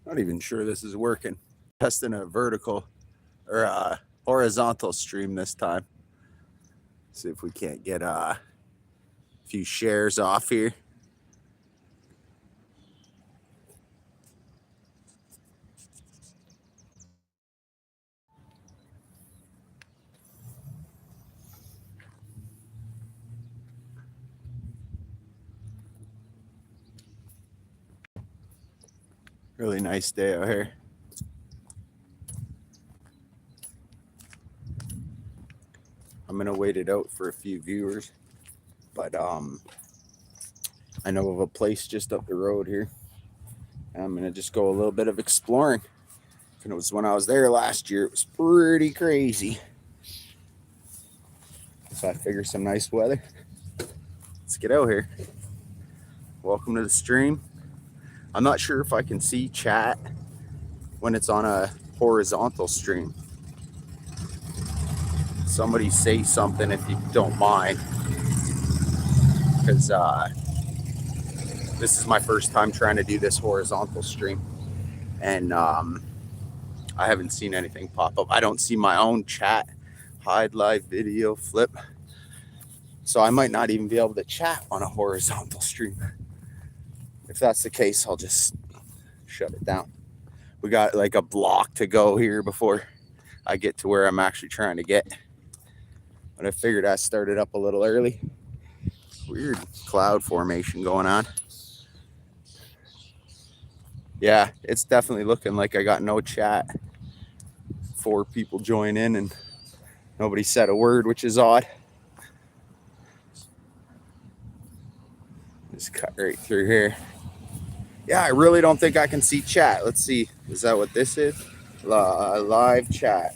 Not even sure this is working. Testing a vertical or a horizontal stream this time. See if we can't get a few shares off here. Really nice day out here. I'm gonna wait it out for a few viewers, but I know of a place just up the road here. I'm gonna just go a little bit of exploring. And it was when I was there last year. It was pretty crazy. So I figured some nice weather. Let's get out here. Welcome to the stream. I'm not sure if I can see chat when it's on a horizontal stream. Somebody say something if you don't mind, because this is my first time trying to do this horizontal stream, and I haven't seen anything pop up. I don't see my own chat, hide live video, flip, so I might not even be able to chat on a horizontal stream. If that's the case, I'll just shut it down. We got like a block to go here before I get to where I'm actually trying to get. But I figured I started up a little early. Weird cloud formation going on. Yeah, it's definitely looking like I got no chat. 4 people join in and nobody said a word, which is odd. Just cut right through here. Yeah, I really don't think I can see chat. Let's see. Is that what this is? Live chat.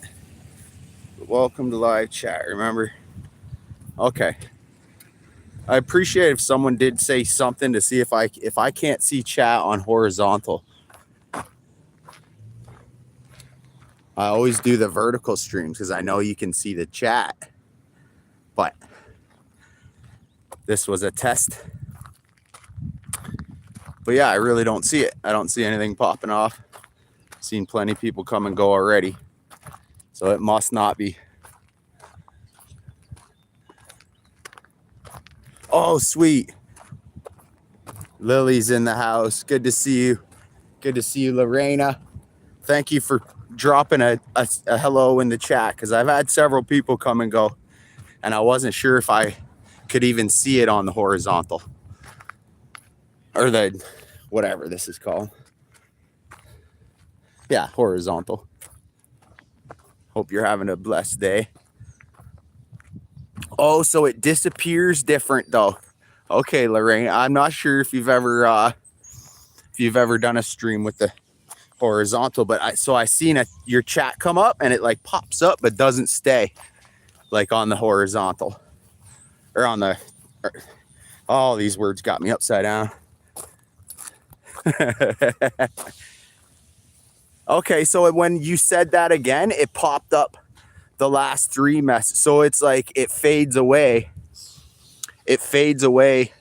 Welcome to live chat. Remember? Okay. I appreciate if someone did say something to see if I can't see chat on horizontal. I always do the vertical streams because I know you can see the chat. But this was a test. But yeah, I really don't see it. I don't see anything popping off. Seen plenty of people come and go already. So it must not be. Oh, sweet. Lily's in the house. Good to see you. Good to see you, Lorena. Thank you for dropping a hello in the chat, because I've had several people come and go, and I wasn't sure if I could even see it on the horizontal. Or the, whatever this is called. Yeah, horizontal. Hope you're having a blessed day. Oh, so it disappears different though. Okay, Lorraine, I'm not sure if you've ever done a stream with the horizontal, but I seen your chat come up and it like pops up but doesn't stay like on the horizontal or on the. All these words got me upside down. Okay, so when you said that again, it popped up the last 3 messages. So it's like it fades away. It fades away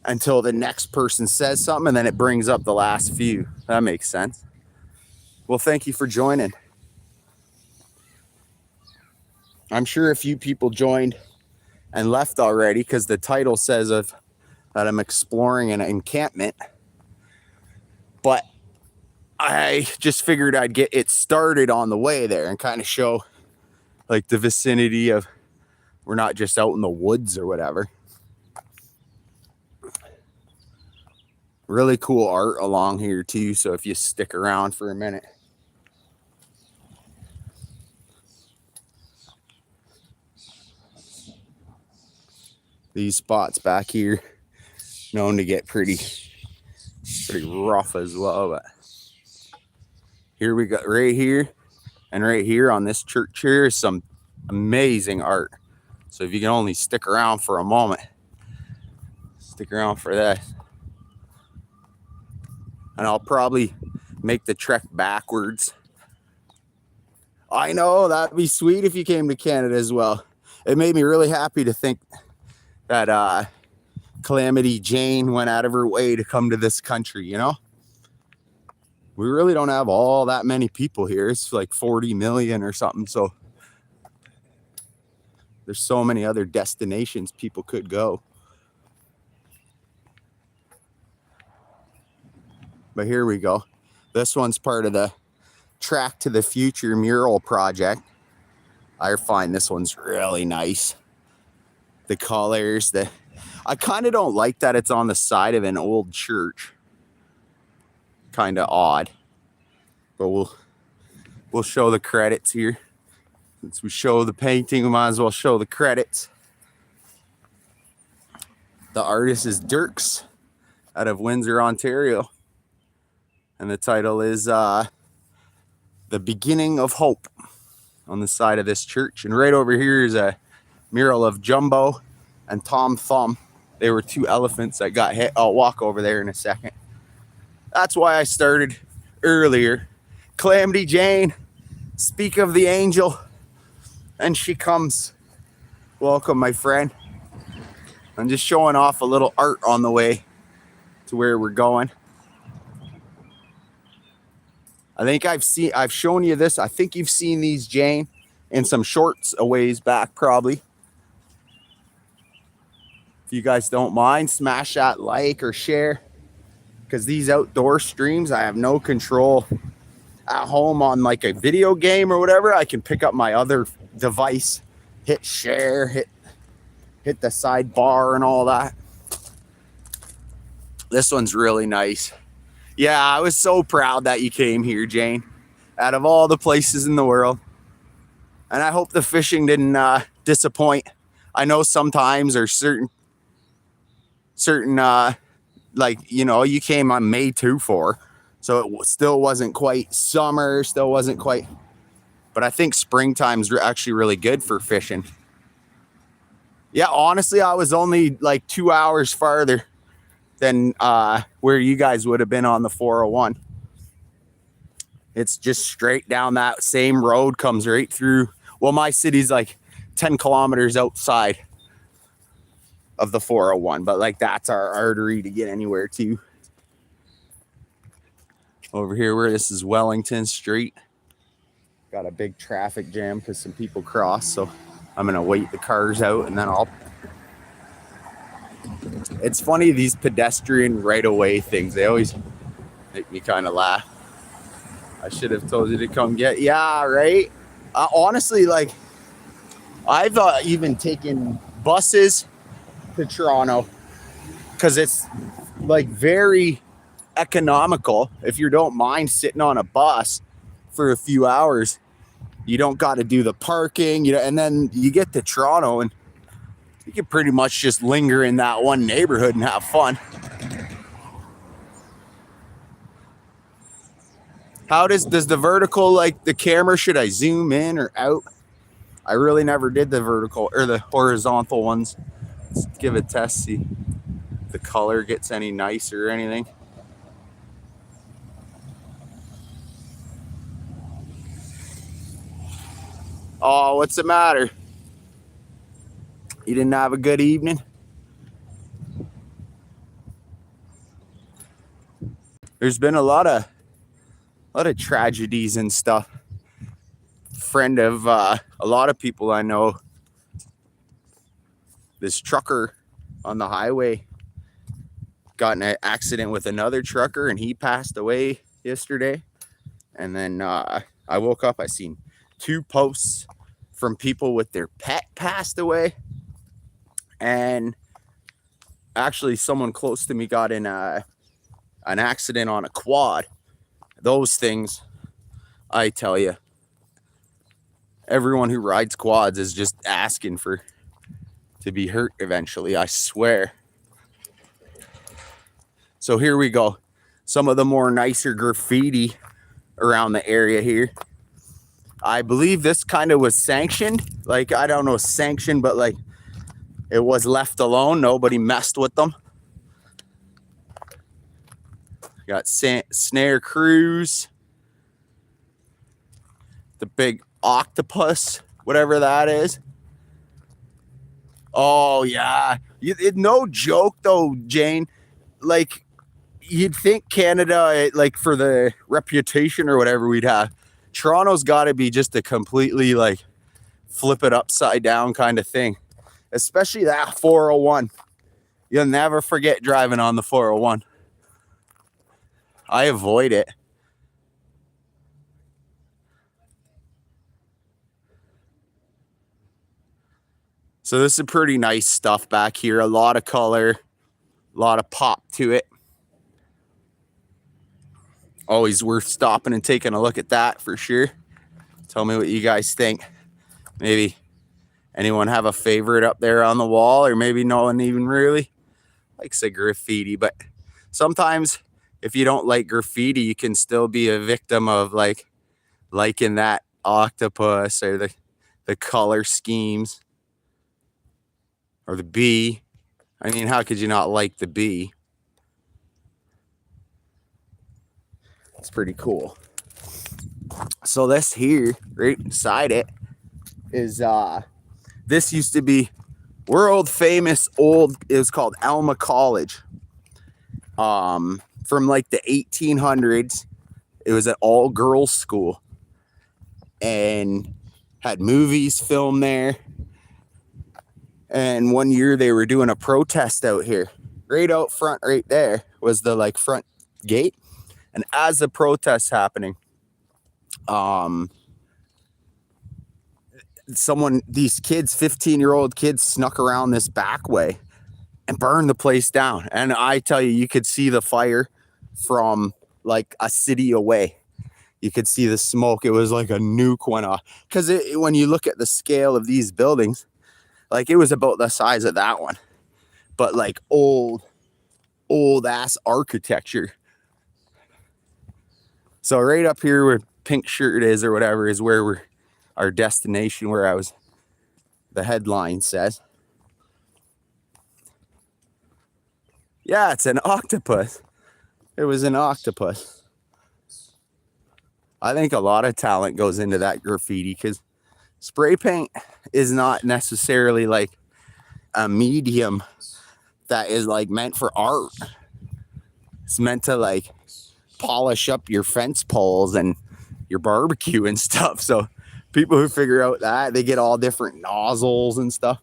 until the next person says something, and then it brings up the last few. That makes sense. Well, thank you for joining. I'm sure a few people joined and left already because the title says that I'm exploring an encampment. But I just figured I'd get it started on the way there and kind of show like the vicinity of, we're not just out in the woods or whatever. Really cool art along here too, so if you stick around for a minute. These spots back here known to get pretty rough as well, but here we got right here and right here on this church here is some amazing art. So if you can only stick around for a moment, stick around for that. And I'll probably make the trek backwards. I know, that'd be sweet if you came to Canada as well. It made me really happy to think that Calamity Jane went out of her way to come to this country, you know? we really don't have all that many people here. It's like 40 million or something. So there's so many other destinations people could go. But here we go. This one's part of the Track to the Future mural project. I find this one's really nice. The colors, I kind of don't like that it's on the side of an old church. Kind of odd. But we'll show the credits here. Since we show the painting, we might as well show the credits. The artist is Dirks out of Windsor, Ontario. And the title is The Beginning of Hope on the side of this church. And right over here is a mural of Jumbo and Tom Thumb. They were two elephants that got hit. I'll walk over there in a second. That's why I started earlier. Calamity Jane, speak of the angel. And she comes. Welcome, my friend. I'm just showing off a little art on the way to where we're going. I think I've shown you this. I think you've seen these, Jane, in some shorts a ways back, probably. If you guys don't mind, smash that like or share. Because these outdoor streams, I have no control. At home on like a video game or whatever, I can pick up my other device, hit share, hit the sidebar and all that. This one's really nice. Yeah, I was so proud that you came here, Jane, out of all the places in the world. And I hope the fishing didn't disappoint. I know sometimes there's certain like, you know, you came on May 2-4, so it still wasn't quite summer, still wasn't quite. But I think springtime's actually really good for fishing. Yeah, honestly, I was only like 2 hours farther than where you guys would have been on the 401. It's just straight down that same road, comes right through. Well, my city's like 10 kilometers outside of the 401, but like that's our artery to get anywhere to. Over here where this is Wellington Street. Got a big traffic jam because some people cross, so I'm gonna wait the cars out and then It's funny, these pedestrian right-of-way things, they always make me kind of laugh. I should have told you to come get, yeah, right? Honestly, like, I've even taken buses to Toronto because it's like very economical. If you don't mind sitting on a bus for a few hours, you don't got to do the parking, you know, and then you get to Toronto and you can pretty much just linger in that one neighborhood and have fun. How does the vertical, like the camera, should I zoom in or out? I really never did the vertical or the horizontal ones. Let's give it a test, see if the color gets any nicer or anything. Oh, what's the matter? You didn't have a good evening? There's been a lot of tragedies and stuff. Friend of a lot of people I know. This trucker on the highway got in an accident with another trucker and he passed away yesterday. And then I woke up, I seen 2 posts from people with their pet passed away. And actually someone close to me got in an accident on a quad. Those things, I tell you, everyone who rides quads is just asking to be hurt eventually, I swear. So here we go. Some of the more nicer graffiti around the area here. I believe this kind of was sanctioned. Like, I don't know, sanctioned, but like it was left alone. Nobody messed with them. Got Snare Cruise. The big octopus, whatever that is. Oh, yeah. No joke, though, Jane. Like, you'd think Canada, like for the reputation or whatever we'd have, Toronto's got to be just a completely like flip it upside down kind of thing, especially that 401. You'll never forget driving on the 401. I avoid it. So this is pretty nice stuff back here. A lot of color, a lot of pop to it. Always worth stopping and taking a look at that for sure. Tell me what you guys think. Maybe anyone have a favorite up there on the wall, or maybe no one even really likes a graffiti. But sometimes if you don't like graffiti, you can still be a victim of like liking that octopus or the color schemes or the bee. I mean, how could you not like the bee? It's pretty cool. So this here, right beside it, is this used to be world famous old, it was called Alma College. From like the 1800s. It was an all girls school and had movies filmed there. And one year they were doing a protest out here. Right out front, right there was the like front gate. And as the protest's happening, these kids, 15-year-old kids, snuck around this back way and burned the place down. And I tell you, you could see the fire from like a city away. You could see the smoke. It was like a nuke went off. Because when you look at the scale of these buildings, like it was about the size of that one. But like old ass architecture. So right up here where Pink Shirt is or whatever is where our destination, where the headline says. Yeah, it's an octopus. It was an octopus. I think a lot of talent goes into that graffiti because spray paint is not necessarily like a medium that is like meant for art. It's meant to like polish up your fence poles and your barbecue and stuff. So people who figure out that, they get all different nozzles and stuff.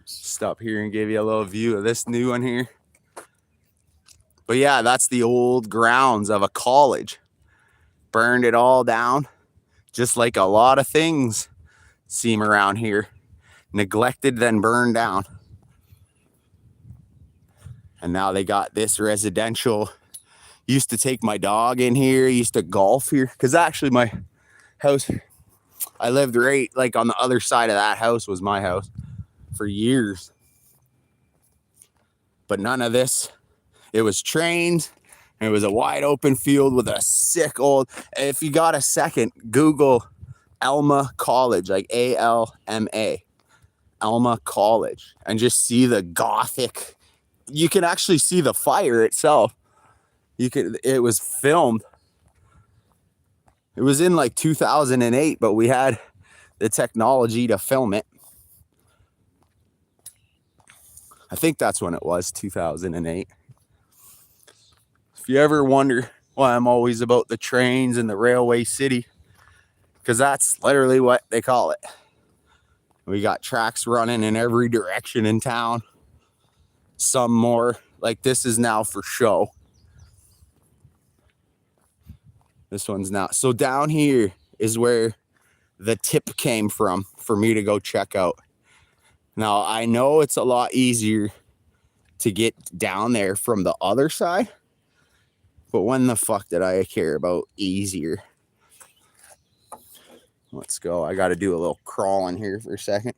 Stop here and give you a little view of this new one here. But yeah, that's the old grounds of a college. Burned it all down, just like a lot of things seem around here. Neglected, then burned down. And now they got this residential. Used to take my dog in here, used to golf here. Because actually my house, I lived right like on the other side of that house was my house for years. But none of this. It was trained. It was a wide open field with a sick old, if you got a second, Google Alma College, like A-L-M-A, Alma College, and just see the gothic. You can actually see the fire itself. It was filmed. It was in like 2008, but we had the technology to film it. I think that's when it was, 2008. If you ever wonder why I'm always about the trains and the railway city, because that's literally what they call it. We got tracks running in every direction in town. Some more, like this is now for show. This one's not. So down here is where the tip came from for me to go check out. Now, I know it's a lot easier to get down there from the other side. But when the fuck did I care about easier? Let's go. I got to do a little crawling here for a second.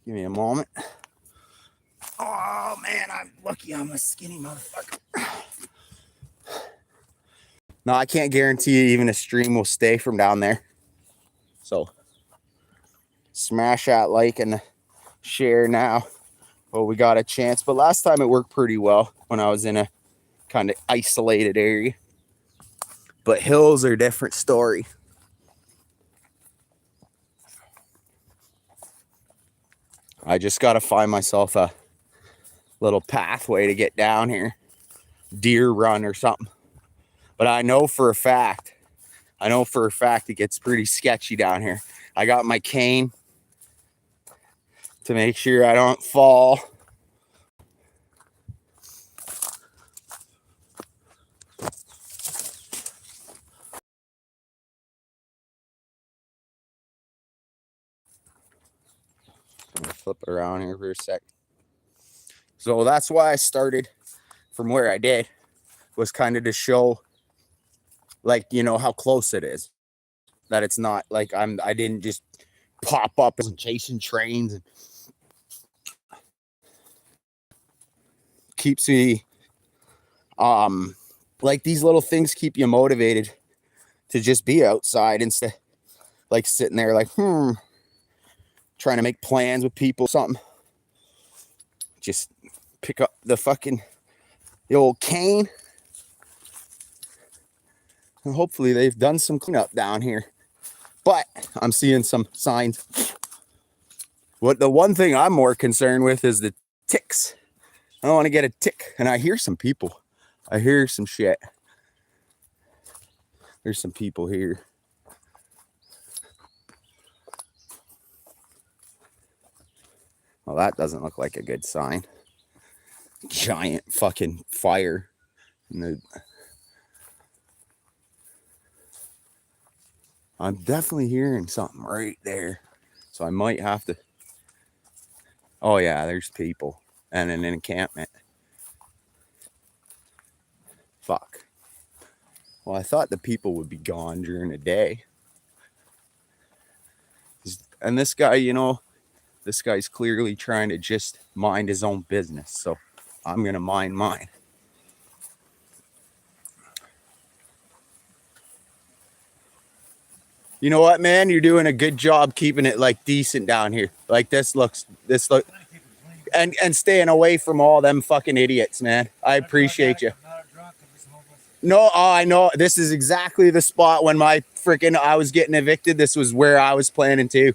Give me a moment. Oh, man, I'm lucky I'm a skinny motherfucker. No, I can't guarantee you even a stream will stay from down there. So, smash that like and share now. Well, we got a chance. But last time it worked pretty well when I was in a kind of isolated area. But hills are a different story. I just got to find myself a little pathway to get down here. Deer run or something. But I know for a fact it gets pretty sketchy down here. I got my cane to make sure I don't fall. I'm gonna flip it around here for a sec. So that's why I started from where I did, was kind of to show, like, you know, how close it is. That it's not like I didn't just pop up and chasing trains. And keeps me, like, these little things keep you motivated to just be outside instead, like, sitting there like, trying to make plans with people, something. Just pick up the old cane. And hopefully they've done some cleanup down here. But I'm seeing some signs. The one thing I'm more concerned with is the ticks. I don't want to get a tick. And I hear some people. I hear some shit. There's some people here. Well, that doesn't look like a good sign. Giant fucking fire. I'm definitely hearing something right there. So I might have to. Oh yeah, there's people. And an encampment. Fuck. Well, I thought the people would be gone during the day. And this guy, you know, this guy's clearly trying to just mind his own business. So I'm going to mind mine. You know what, man? You're doing a good job keeping it, like, decent down here. Like, this look, and staying away from all them fucking idiots, man. I appreciate you. No, I know. This is exactly the spot when I was getting evicted. This was where I was planning to.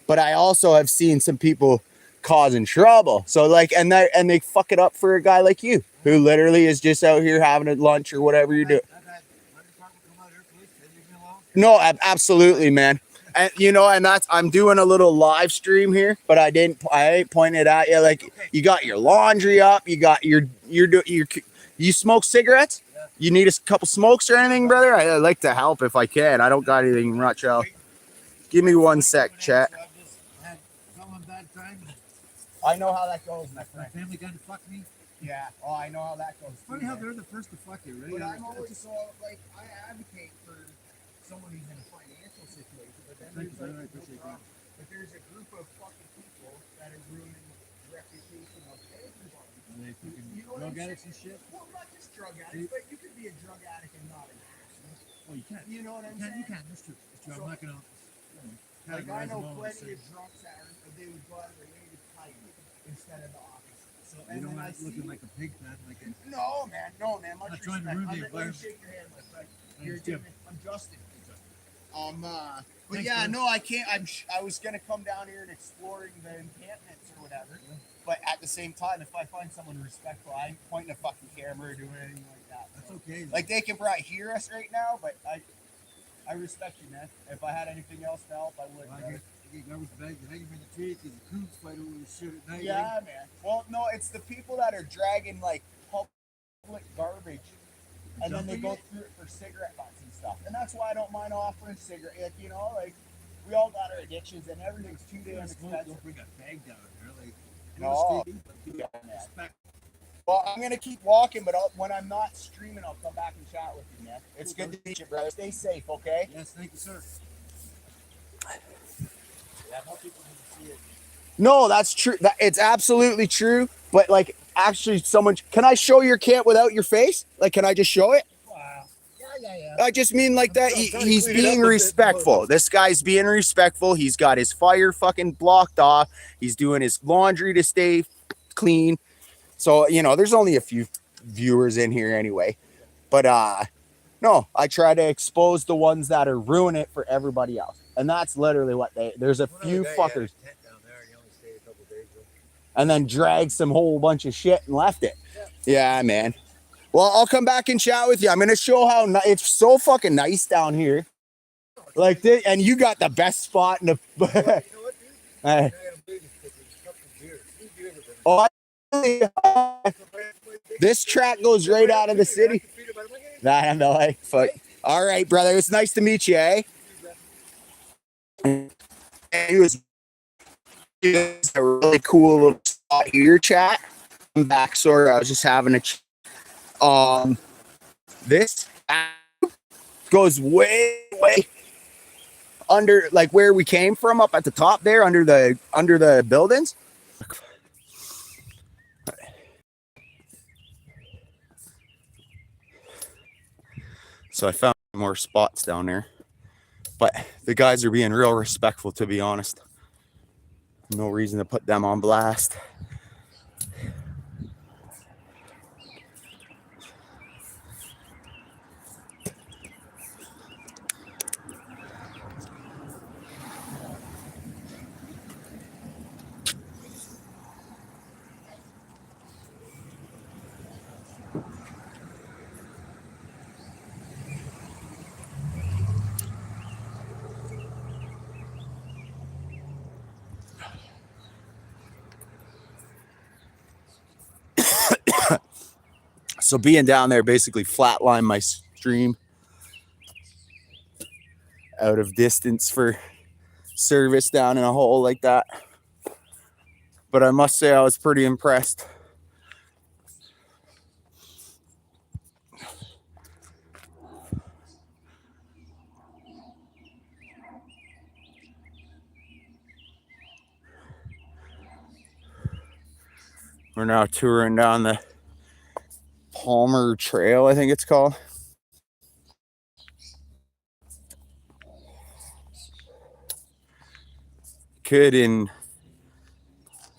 But I also have seen some people causing trouble. So, like, and they fuck it up for a guy like you, who literally is just out here having a lunch or whatever you do. No, absolutely, man. And you know, and I'm doing a little live stream here, but I ain't pointed at you. Like, you got your laundry up, you got you smoke cigarettes? Yeah. You need a couple smokes or anything, brother? I like to help if I can. I don't got anything much else. Give me 1 sec, chat. I know how that goes, my friend. My family got to fuck me. Yeah. Oh, I know how that goes. Funny how they're the first to fuck you, right? But I'm always so, like, I advocate for someone who's in a financial situation, but then there's a group of fucking people that are ruining the reputation of everybody. Are they fucking drug addicts and shit? Well, not just drug addicts, but you could be a drug addict and not an arsonist. Oh, you can't. You know what I'm saying? You can't. That's true. I'm not gonna. Like, I know plenty of drunks that they would go out of their way to fight instead of the opposite. So, you don't want looking like a pig, man. Like no, man. Much not trying to ruin the environment. Shake your hand, my friend. I'm Justin. But thanks, yeah, man. no, I can't. I was gonna come down here and exploring the encampments or whatever. Yeah. But at the same time, if I find someone respectful, I ain't pointing a fucking camera or doing anything like that. That's okay. Like, they can probably hear us right now, but I respect you, man. If I had anything else to help, I would. I get garbage bags and hanging from the tree because the coons fight over the shit at night. Yeah, man. Well, no, it's the people that are dragging, like, public garbage, and then they go through it for cigarette butts and stuff. And that's why I don't mind offering cigarette. Like, you know, like, we all got our addictions, and everything's too damn expensive. Don't bring a bag down here, like. No. Yeah, man. Well, I'm gonna keep walking, but when I'm not streaming, I'll come back and chat with you, man. It's good to meet you, brother. Stay safe, okay? Yes, thank you, sir. Yeah, more people need to see it. No, that's true. It's absolutely true. But, like, actually, can I show your camp without your face? Like, can I just show it? Wow. Yeah. I just mean like that. He's being respectful. This guy's being respectful. He's got his fire fucking blocked off. He's doing his laundry to stay clean. So, you know, there's only a few viewers in here anyway. But no, I try to expose the ones that are ruining it for everybody else. And that's literally what there's a few fuckers. Down there, and he only stayed a couple days, and then dragged some whole bunch of shit and left it. Yeah, man. Well, I'll come back and chat with you. I'm gonna show how it's so fucking nice down here. Like this, and you got the best spot in the. You know what, dude? Oh, this track goes right out of the city. That I'm like, fuck. All right, brother. It's nice to meet you, eh? He was a really cool little spot here, chat. I'm back, sorry. I was just having a. This goes way under, like where we came from, up at the top there, under the buildings. So I found more spots down there, but the guys are being real respectful, to be honest. No reason to put them on blast. So being down there basically flatlined my stream out of distance for service down in a hole like that. But I must say I was pretty impressed. We're now touring down the Palmer Trail, I think it's called. Could, in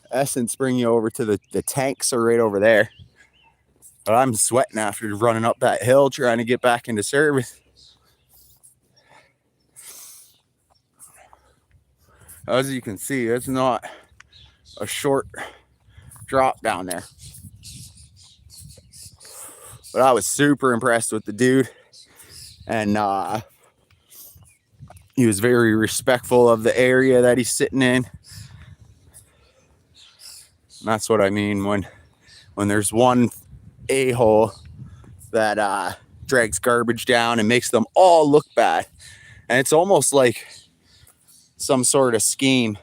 essence, bring you over to the tanks are right over there. But I'm sweating after running up that hill trying to get back into service. As you can see, it's not a short drop down there. But I was super impressed with the dude. And he was very respectful of the area that he's sitting in. And that's what I mean when there's one a-hole that drags garbage down and makes them all look bad. And it's almost like some sort of scheme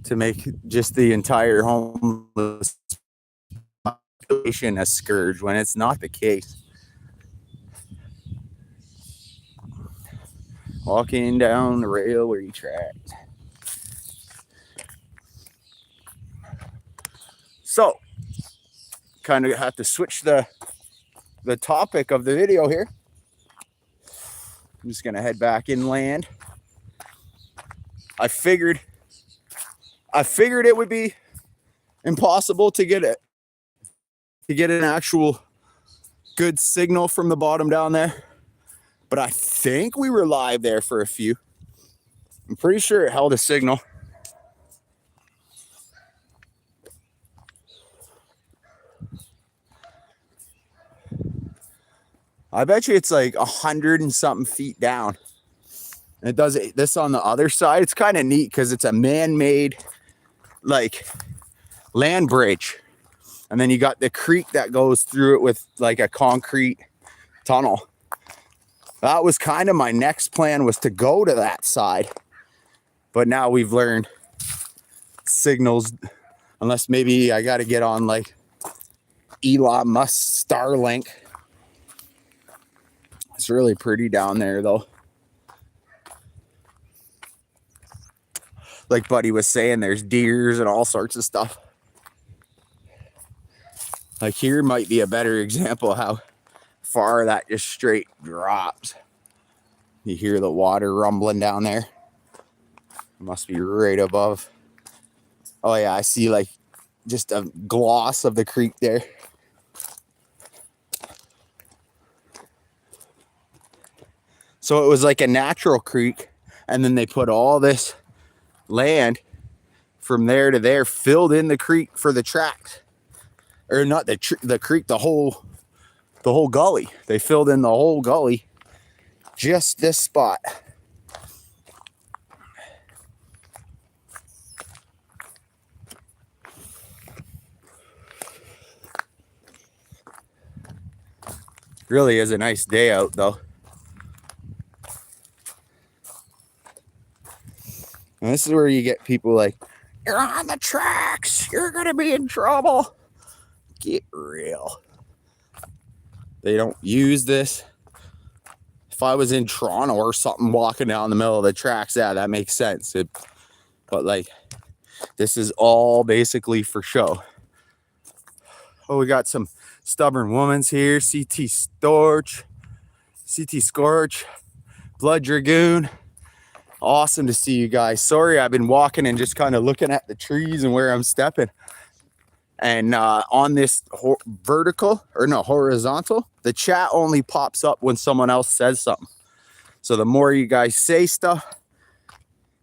to make just the entire homeless population a scourge when it's not the case. Walking down the railway track. So, kind of have to switch the topic of the video here. I'm just gonna head back inland. I figured it would be impossible to get an actual good signal from the bottom down there. But I think we were live there for a few. I'm pretty sure it held a signal. I bet you it's like 100 and something feet down. And it does this on the other side. It's kind of neat because it's a man-made like land bridge. And then you got the creek that goes through it with like a concrete tunnel. That was kind of my next plan, was to go to that side. But now we've learned signals, unless maybe I got to get on like Elon Musk Starlink. It's really pretty down there though. Like Buddy was saying, there's deers and all sorts of stuff. Like here might be a better example of how far that just straight drops. You hear the water rumbling down there. It must be right above. Oh yeah, I see like just a gloss of the creek there. So it was like a natural creek, and then they put all this land from there to there, filled in the creek for the tracks, or not the creek, the whole gully. They filled in the whole gully, just this spot. Really is a nice day out though. And this is where you get people like, you're on the tracks, you're gonna be in trouble. Get real. They don't use this. If I was in Toronto or something walking down the middle of the tracks, yeah, that makes sense. But like, this is all basically for show. Oh, we got some Stubborn Woman's here. CT Scorch, Blood Dragoon. Awesome to see you guys. Sorry, I've been walking and just kind of looking at the trees and where I'm stepping. And on this horizontal, the chat only pops up when someone else says something. So the more you guys say stuff,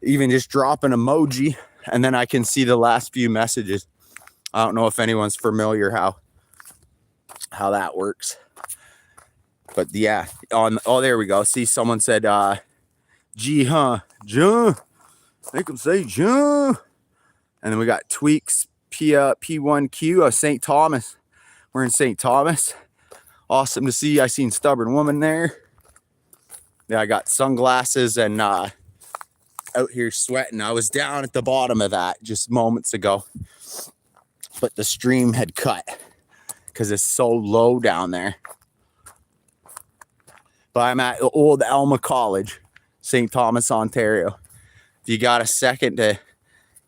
even just drop an emoji, and then I can see the last few messages. I don't know if anyone's familiar how that works. But yeah, there we go. See, someone said, G, huh? John. Make them say John. And then we got Tweaks, P1Q of St. Thomas. We're in St. Thomas. Awesome to see. I seen Stubborn Woman there. Yeah, I got sunglasses and out here sweating. I was down at the bottom of that just moments ago. But the stream had cut because it's so low down there. But I'm at Old Alma College, St. Thomas, Ontario. If you got a second to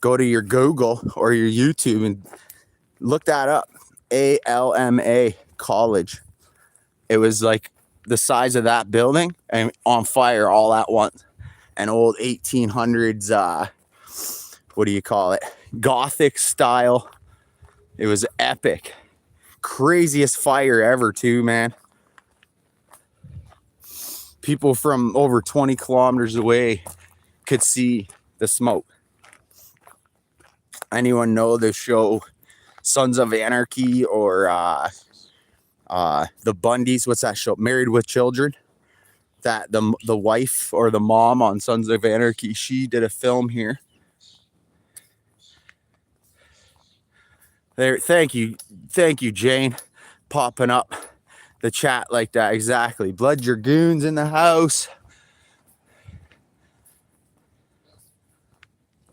go to your Google or your YouTube and look that up, ALMA College. It was like the size of that building and on fire all at once. An old 1800s, what do you call it? Gothic style. It was epic. Craziest fire ever too, man. People from over 20 kilometers away could see the smoke. Anyone know the show Sons of Anarchy or the Bundys? What's that show? Married with Children? That the wife or the mom on Sons of Anarchy, she did a film here. There, thank you, Jane, popping up the chat like that. Exactly. Blood Dragoons in the house.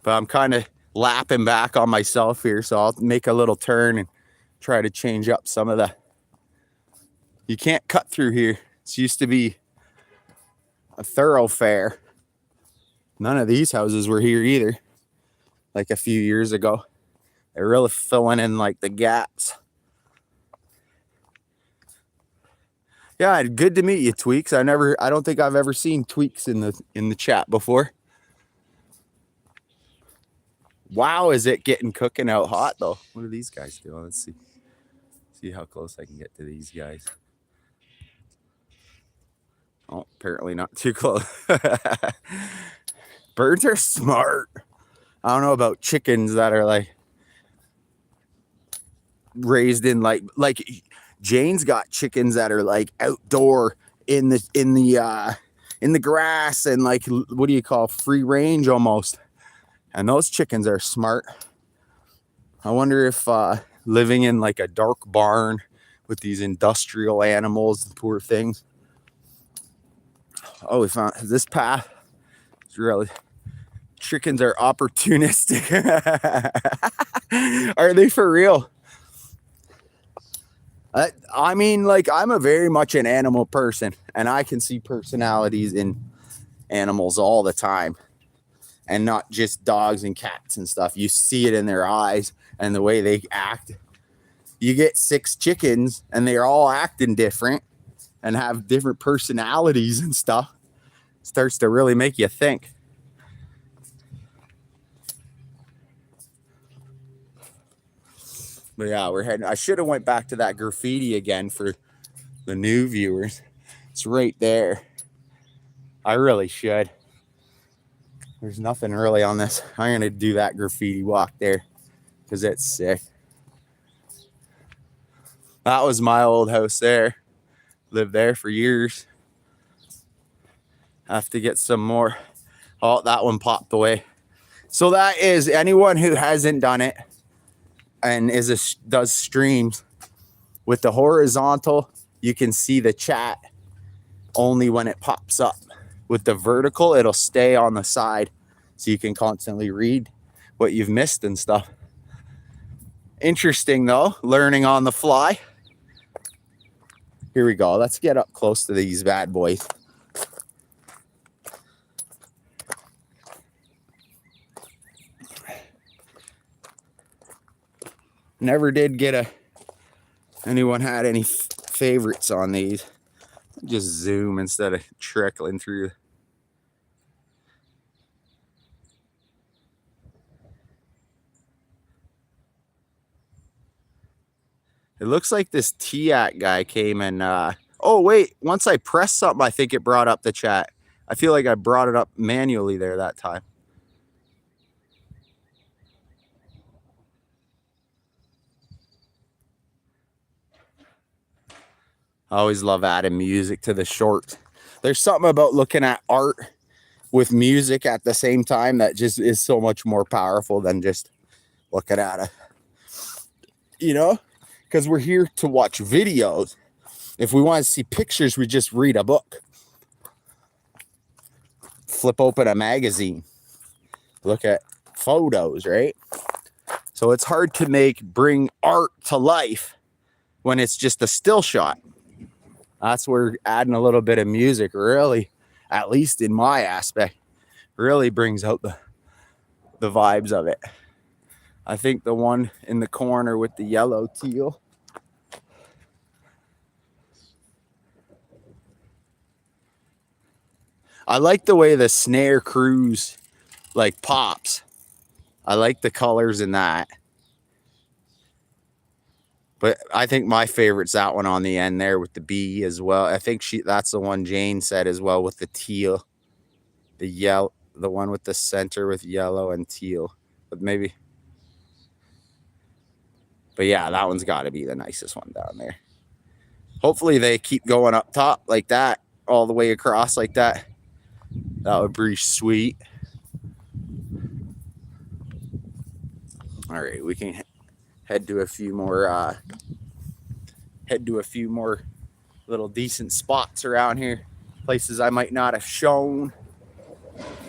But I'm kind of lapping back on myself here, so I'll make a little turn and try to change up some of the. You can't cut through here. It used to be a thoroughfare. None of these houses were here either. Like a few years ago, they're really filling in like the gaps. Yeah, good to meet you, Tweaks. I don't think I've ever seen Tweaks in the chat before. Wow, is it getting cooking out hot though? What are these guys doing? Let's see how close I can get to these guys. Oh, apparently not too close. Birds are smart. I don't know about chickens that are like raised in like Jane's got chickens that are like outdoor in the grass and like, what do you call, free range almost. And those chickens are smart. I wonder if living in like a dark barn with these industrial animals, poor things. Oh, we found this path. It's really, chickens are opportunistic. Are they for real? I mean, like, I'm a very much an animal person, and I can see personalities in animals all the time. And not just dogs and cats and stuff. You see it in their eyes and the way they act. You get 6 chickens and they're all acting different and have different personalities and stuff. It starts to really make you think. But yeah, we're heading. I should have went back to that graffiti again for the new viewers. It's right there. I really should. There's nothing really on this. I'm going to do that graffiti walk there because it's sick. That was my old house there. Lived there for years. Have to get some more. Oh, that one popped away. So that is anyone who hasn't done it and does streams with the horizontal, you can see the chat only when it pops up. With the vertical, it'll stay on the side so you can constantly read what you've missed and stuff. Interesting though, learning on the fly. Here we go. Let's get up close to these bad boys. Never did get anyone had any favorites on these. Just zoom instead of trickling through. It looks like this TIAC guy came and, oh wait, once I pressed something, I think it brought up the chat. I feel like I brought it up manually there that time. I always love adding music to the shorts. There's something about looking at art with music at the same time that just is so much more powerful than just looking at it. You know, because we're here to watch videos. If we want to see pictures, we just read a book. Flip open a magazine. Look at photos, right? So it's hard to bring art to life when it's just a still shot. That's where adding a little bit of music really, at least in my aspect, really brings out the vibes of it. I think the one in the corner with the yellow teal. I like the way the snare cruise like pops. I like the colors in that. But I think my favorite's that one on the end there with the bee as well. I think that's the one Jane said as well with the teal. The yellow, the one with the center with yellow and teal. But maybe. But yeah, that one's got to be the nicest one down there. Hopefully they keep going up top like that, all the way across like that. That would be sweet. All right, we can head to a few more little decent spots around here, places I might not have shown.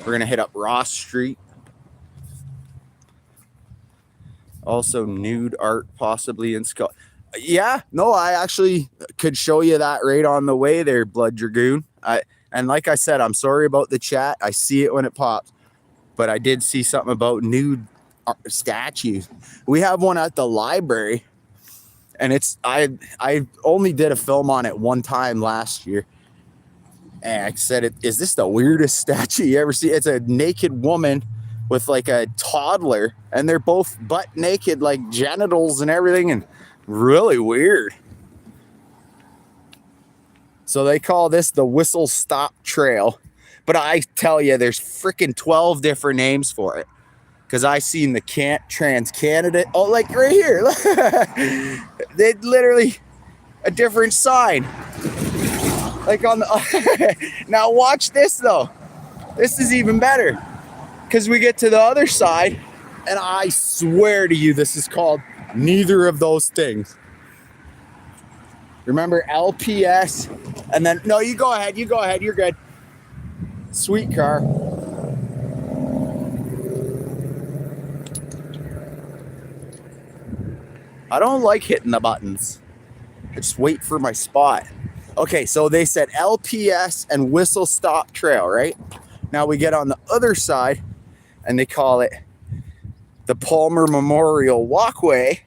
We're gonna hit up Ross Street. Also nude art possibly in Scott. Yeah, no, I actually could show you that right on the way there, Blood Dragoon. And like I said, I'm sorry about the chat. I see it when it pops, but I did see something about nude statues. We have one at the library, and I only did a film on it one time last year, and I said, is this the weirdest statue you ever see? It's a naked woman with like a toddler, and they're both butt naked, like genitals and everything, and really weird. So they call this the Whistle Stop Trail, but I tell you, there's freaking 12 different names for it. Because I seen the Trans Canada. Oh, like right here. They literally a different sign. Like on the. Now watch this though. This is even better. Because we get to the other side, and I swear to you, this is called neither of those things. Remember LPS, and then no, you go ahead. You're good. Sweet car. I don't like hitting the buttons. I just wait for my spot. Okay, so they said LPS and Whistle Stop Trail, right? Now we get on the other side, and they call it the Palmer Memorial Walkway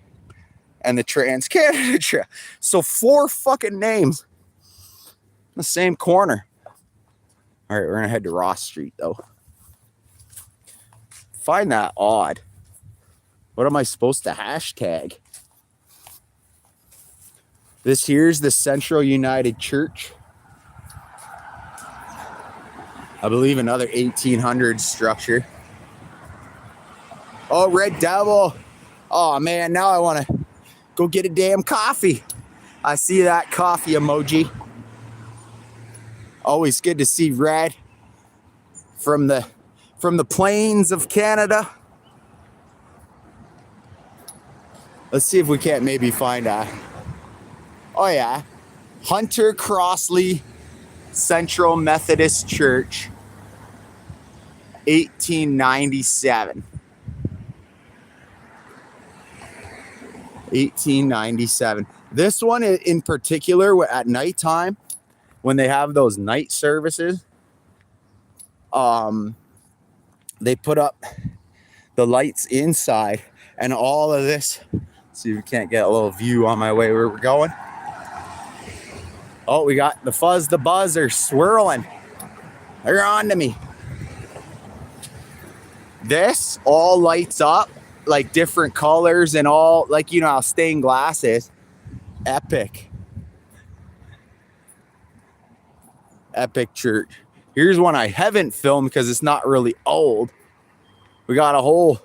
and the Trans Canada Trail. So 4 fucking names in the same corner. All right, we're gonna head to Ross Street though. Find that odd. What am I supposed to hashtag? This here's the Central United Church. I believe another 1800 structure. Oh, Red Devil. Oh, man, now I want to go get a damn coffee. I see that coffee emoji. Always good to see Red from the plains of Canada. Let's see if we can't maybe find oh yeah, Hunter Crossley Central Methodist Church, 1897. 1897. This one in particular, at nighttime, when they have those night services, they put up the lights inside, and all of this. See if we can't get a little view on my way where we're going. Oh, we got the fuzz, the buzz are swirling. They're on to me. This all lights up like different colors and all, like, you know how stained glass is. Epic. Epic church. Here's one I haven't filmed because it's not really old. We got a whole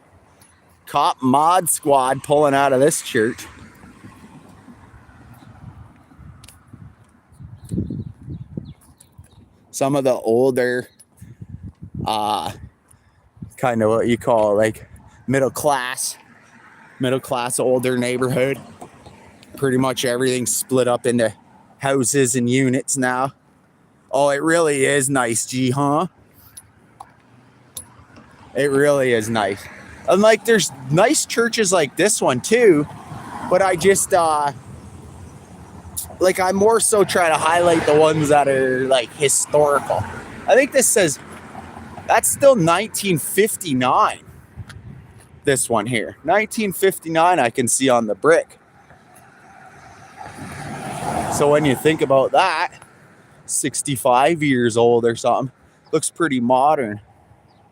cop mod squad pulling out of this church. Some of the older, kind of what you call like middle class older neighborhood. Pretty much everything's split up into houses and units now. Oh, it really is nice, G, huh? It really is nice. And like, there's nice churches like this one too, but I just like, I more so try to highlight the ones that are like historical. I think this says that's still 1959. This one here, 1959, I can see on the brick. So when you think about that, 65 years old or something, looks pretty modern.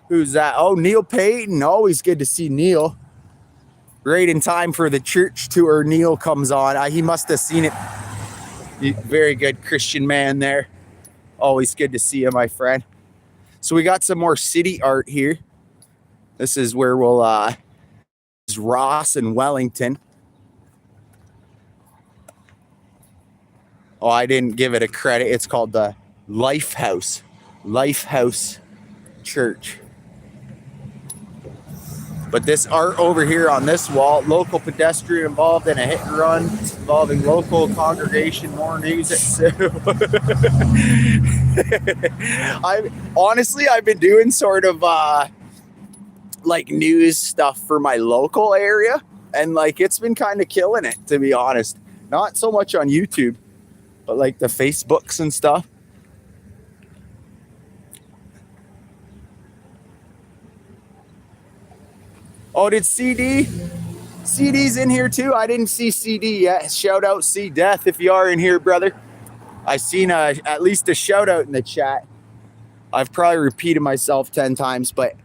Who's that? Oh, Neil Payton. Always good to see Neil. Right in time for the church tour. Neil comes on. He must have seen it. Very good Christian man there. Always good to see you, my friend. So we got some more city art here. This is where we'll is Ross and Wellington. Oh, I didn't give it a credit. It's called the Lifehouse Church. But this art over here on this wall, local pedestrian involved in a hit and run involving local congregation, more news at Sue. I've been doing sort of like news stuff for my local area, and like it's been kind of killing it, to be honest. Not so much on YouTube, but like the Facebooks and stuff. Oh, did CD's in here too? I didn't see CD yet. Shout out C Death if you are in here, brother. I seen at least a shout out in the chat. I've probably repeated myself 10 times, but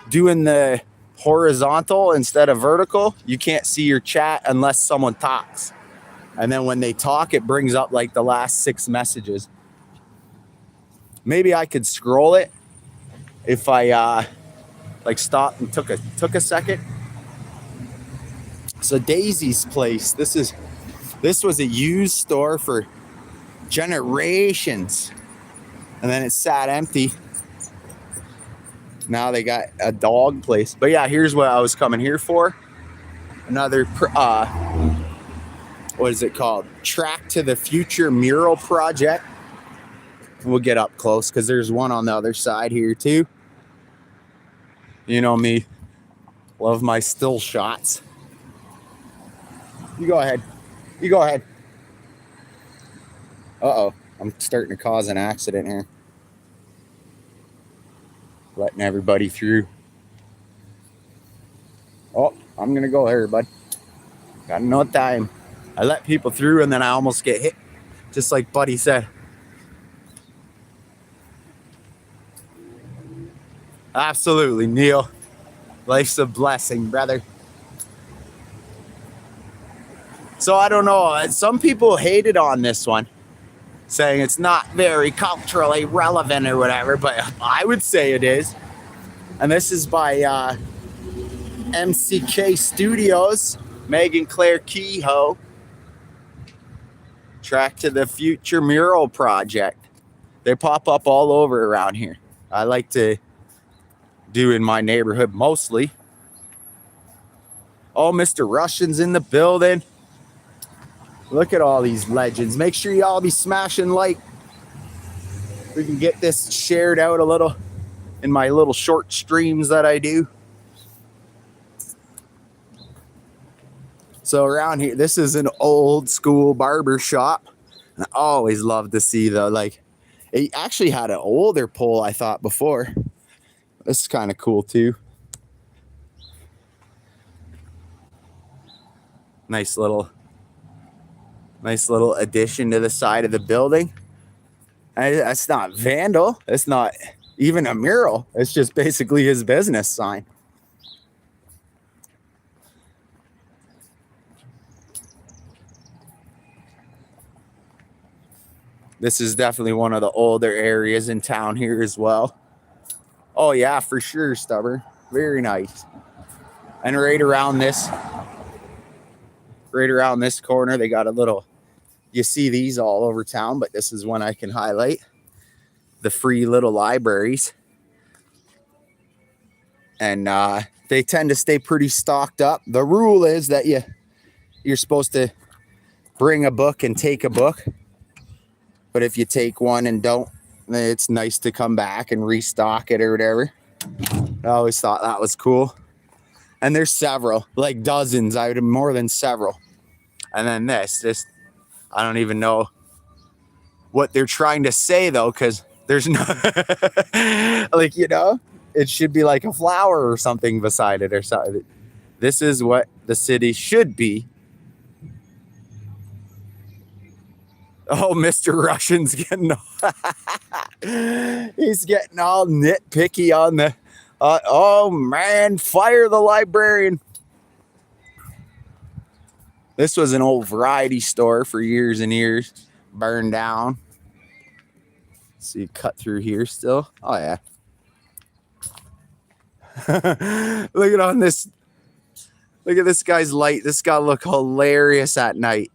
doing the horizontal instead of vertical, you can't see your chat unless someone talks. And then when they talk, it brings up like the last 6 messages. Maybe I could scroll it if I like stopped and took a second. So Daisy's place. This was a used store for generations, and then it sat empty. Now they got a dog place. But yeah, here's what I was coming here for. Another what is it called? Track to the Future mural project. We'll get up close because there's one on the other side here too. You know me, love my still shots. You go ahead. Uh-oh, I'm starting to cause an accident here. Letting everybody through. Oh, I'm gonna go here, bud. Got no time. I let people through and then I almost get hit, just like Buddy said. Absolutely, Neil. Life's a blessing, brother. So I don't know. Some people hated on this one. saying it's not very culturally relevant or whatever, but I would say it is. And this is by MCK Studios, Megan Claire Kehoe. Track to the Future mural project. They pop up all over around here. I like to do in my neighborhood mostly. Oh, Mr. Russian's in the building. Look at all these legends. Make sure you all be smashing like. We can get this shared out a little in my little short streams that I do. So around here, this is an old school barber shop. And I always love to see it actually had an older pole, I thought, before. This is kind of cool too. Nice little addition to the side of the building. And that's not vandal. It's not even a mural. It's just basically his business sign. This is definitely one of the older areas in town here as well. Oh yeah, for sure, Stubborn. Very nice. And right around this corner, they got a little, you see these all over town, but this is one I can highlight. The free little libraries. And they tend to stay pretty stocked up. The rule is that you're supposed to bring a book and take a book. But if you take one and don't, it's nice to come back and restock it or whatever. I always thought that was cool. And there's several, like dozens. I would have more than several. And then this, I don't even know what they're trying to say though, because there's no, it should be like a flower or something beside it or something. This is what the city should be. Oh, Mr. Russian's getting he's getting all nitpicky on the oh man, fire the librarian. This was an old variety store for years and years, burned down. So you cut through here still. Oh yeah. Look at this. Look at this guy's light. This guy look hilarious at night.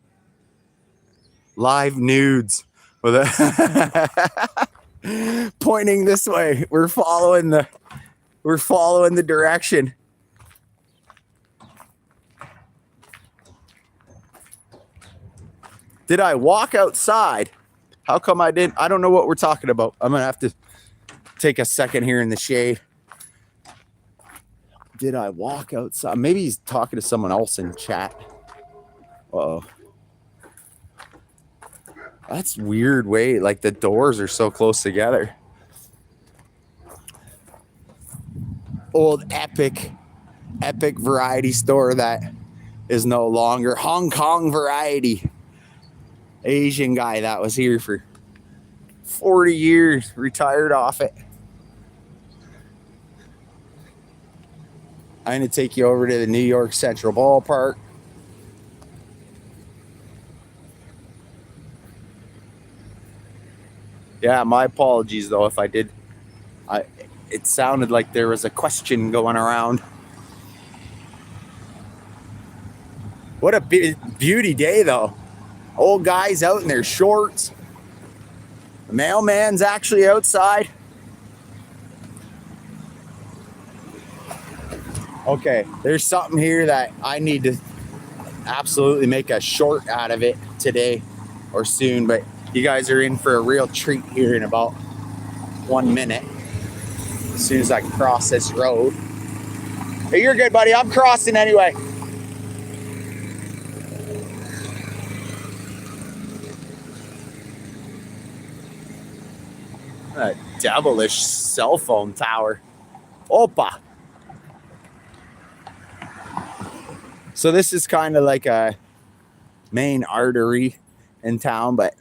Live nudes with a pointing this way. We're following the direction. Did I walk outside? How come I didn't? I don't know what we're talking about. I'm gonna have to take a second here in the shade. Did I walk outside? Maybe he's talking to someone else in chat. Uh-oh. That's weird way. Like the doors are so close together. Old epic variety store that is no longer. Hong Kong variety. Asian guy that was here for 40 years, retired off it. I'm going to take you over to the New York Central Ballpark. Yeah, my apologies though if I did. It sounded like there was a question going around. What a beauty day though. Old guys out in their shorts. The mailman's actually outside. Okay, there's something here that I need to absolutely make a short out of it today or soon, but you guys are in for a real treat here in about 1 minute. As soon as I cross this road. Hey, you're good, buddy. I'm crossing anyway. A devilish cell phone tower. Opa. So this is kind of like a main artery in town, but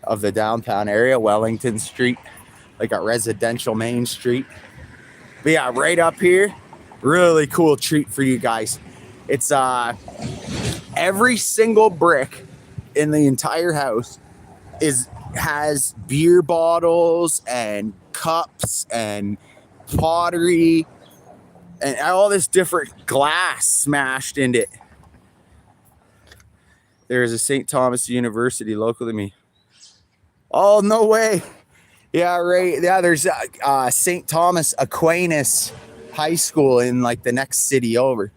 of the downtown area, Wellington Street, like a residential main street. But yeah, right up here, really cool treat for you guys. It's every single brick in the entire house has beer bottles and cups and pottery and all this different glass smashed into it. There's a St. Thomas University local to me. Oh, no way. Yeah, right. Yeah, there's St. Thomas Aquinas High School in like the next city over.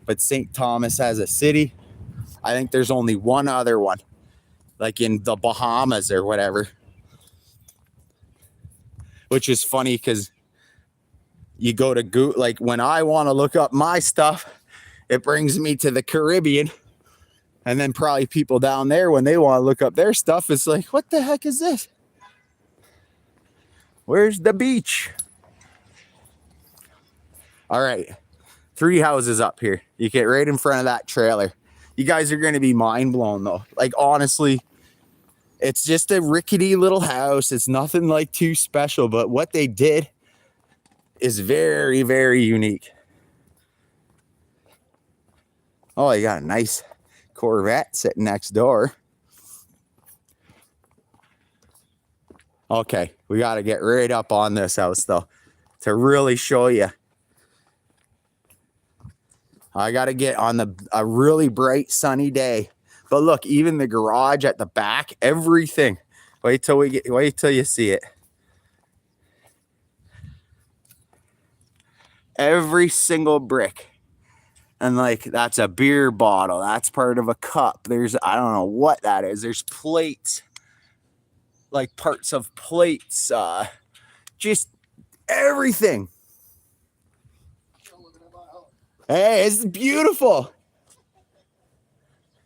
But St. Thomas has a city. I think there's only one other one, like in the Bahamas or whatever. Which is funny because you go to Google, like when I want to look up my stuff, it brings me to the Caribbean. And then probably people down there, when they want to look up their stuff, it's like, what the heck is this? Where's the beach? All right. 3 houses up here. You get right in front of that trailer. You guys are going to be mind blown though. Like honestly, it's just a rickety little house. It's nothing like too special, but what they did is very, very unique. Oh, you got a nice Corvette sitting next door. Okay, we got to get right up on this house though to really show you. I got to get on a really bright sunny day. But look, even the garage at the back, everything. Wait till you see it. Every single brick. And like that's a beer bottle. That's part of a cup. There's I don't know what that is. There's plates. Like parts of plates. Just everything. Hey, it's beautiful.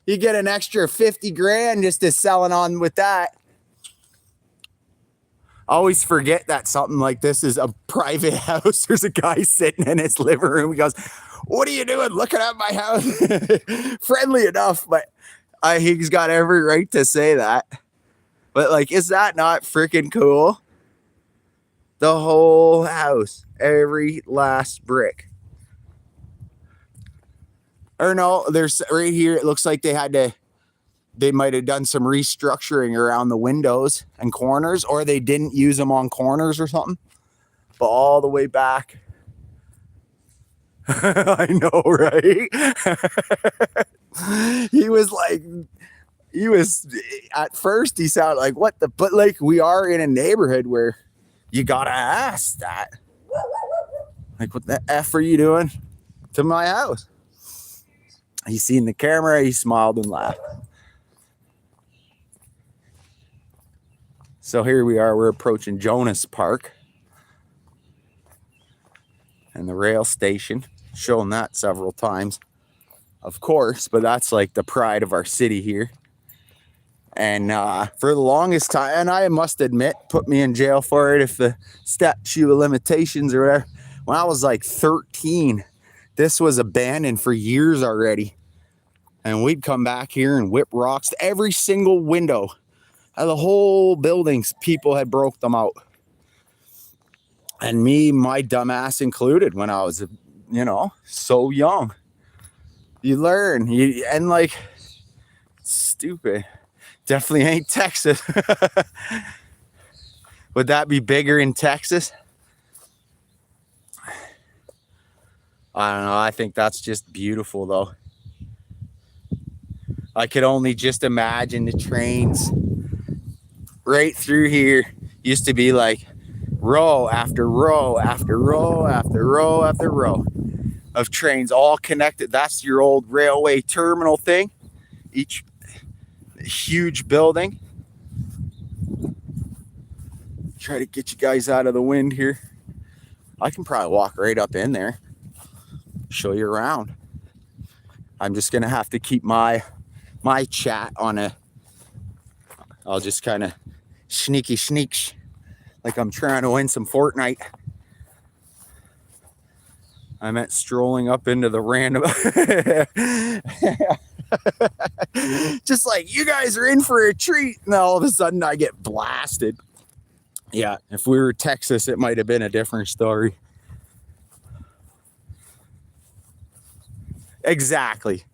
You get an extra 50 grand just to selling on with that. I always forget that something like this is a private house. There's a guy sitting in his living room. He goes, what are you doing looking at my house? Friendly enough, but he's got every right to say that. But like, is that not freaking cool? The whole house, every last brick. Or no, there's right here. It looks like they might have done some restructuring around the windows and corners, or they didn't use them on corners or something. But all the way back. I know, right? At first he sounded like, what the, but like we are in a neighborhood where you gotta ask that. Like, what the F are you doing to my house? He seen the camera, he smiled and laughed. So here we are, we're approaching Jonas Park and the rail station. Shown that several times, of course, but that's like the pride of our city here. And for the longest time, and I must admit, put me in jail for it if the statute of limitations or whatever. When I was like 13, this was abandoned for years already. And we'd come back here and whip rocks to every single window of the whole buildings. People had broke them out. And me, my dumbass included, when I was, so young. You learn. And like, stupid. Definitely ain't Texas. Would that be bigger in Texas? I don't know. I think that's just beautiful, though. I could only just imagine the trains right through here. Used to be like row after row after row after row after row of trains all connected. That's your old railway terminal thing. Each huge building. Try to get you guys out of the wind here. I can probably walk right up in there, show you around. I'm just gonna have to keep my chat on I'll just kind of sneak like I'm trying to win some Fortnite. I meant strolling up into the random. Just like, you guys are in for a treat. And all of a sudden I get blasted. Yeah, if we were Texas, it might have been a different story. Exactly.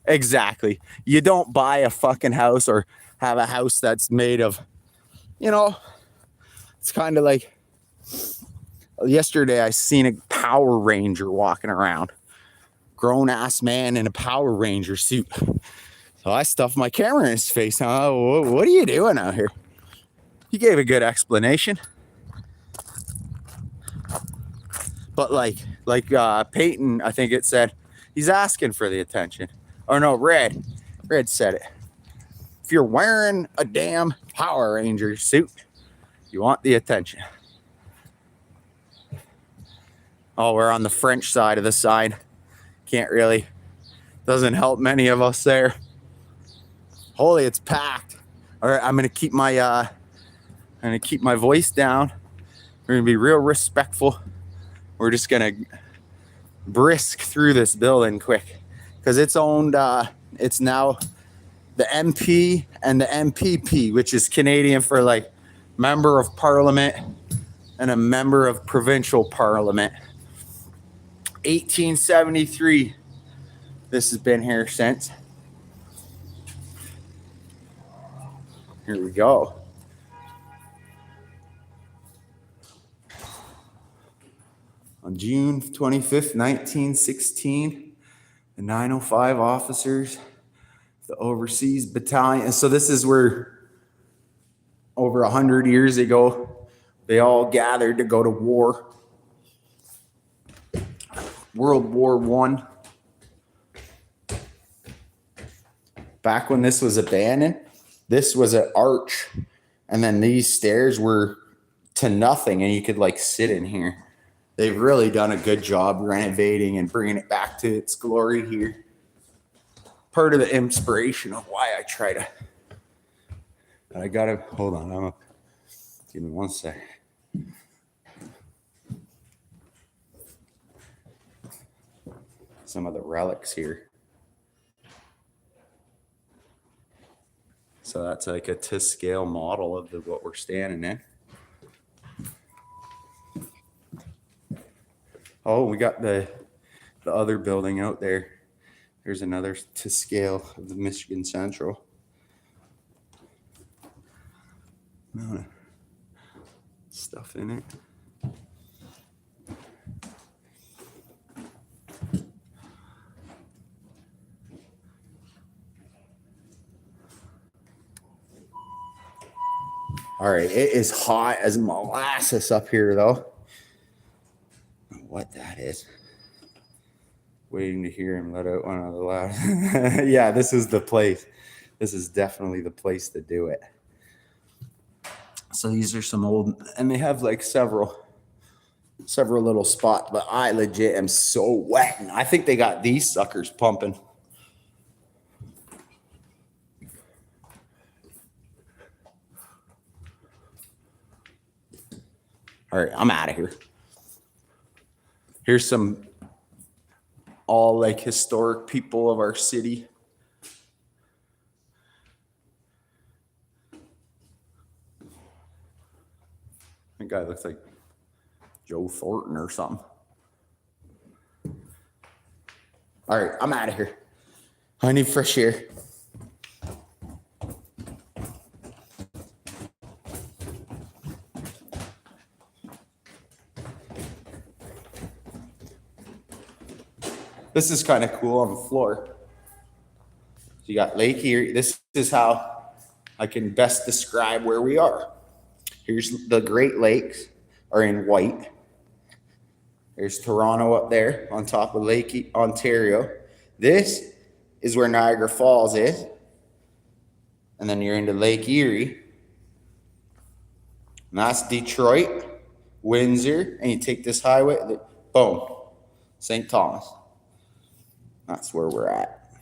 You don't buy a fucking house or have a house that's made of you know, it's kind of like yesterday I seen a Power Ranger walking around, grown ass man in a Power Ranger suit. So I stuffed my camera in his face. Oh, what are you doing out here? He gave a good explanation. But like Peyton, I think it said, he's asking for the attention. Or no, Red said it. If you're wearing a damn Power Ranger suit, you want the attention. Oh, we're on the French side of the sign. Can't really, doesn't help many of us there. Holy, it's packed. All right, I'm gonna keep my voice down. We're gonna be real respectful. We're just gonna brisk through this building quick because it's owned. It's now the MP and the MPP, which is Canadian for like member of parliament and a member of provincial parliament. 1873. This has been here since. Here we go. On June 25th, 1916, the 905 officers, the Overseas Battalion. So this is where over 100 years ago, they all gathered to go to war. World War I. Back when this was abandoned, this was an arch. And then these stairs were to nothing, and you could like sit in here. They've really done a good job renovating and bringing it back to its glory here. Part of the inspiration of why I try to. I gotta hold on. Give me one sec. Some of the relics here. So that's like a to scale model of what we're standing in. Oh, we got the other building out there. There's another to scale of the Michigan Central. Stuff in it. All right, it is hot as molasses up here, though. What that is. Waiting to hear him let out one of the loud. Yeah, this is the place. This is definitely the place to do it. So these are some old, and they have like several little spots, but I legit am so wet. And I think they got these suckers pumping. All right, I'm out of here. Here's some all like historic people of our city. That guy looks like Joe Thornton or something. All right, I'm out of here. I need fresh air. This is kind of cool on the floor. So you got Lake Erie. This is how I can best describe where we are. Here's the Great Lakes are in white. There's Toronto up there on top of Lake Ontario. This is where Niagara Falls is. And then you're into Lake Erie. And that's Detroit, Windsor, and you take this highway, boom, St. Thomas. That's where we're at.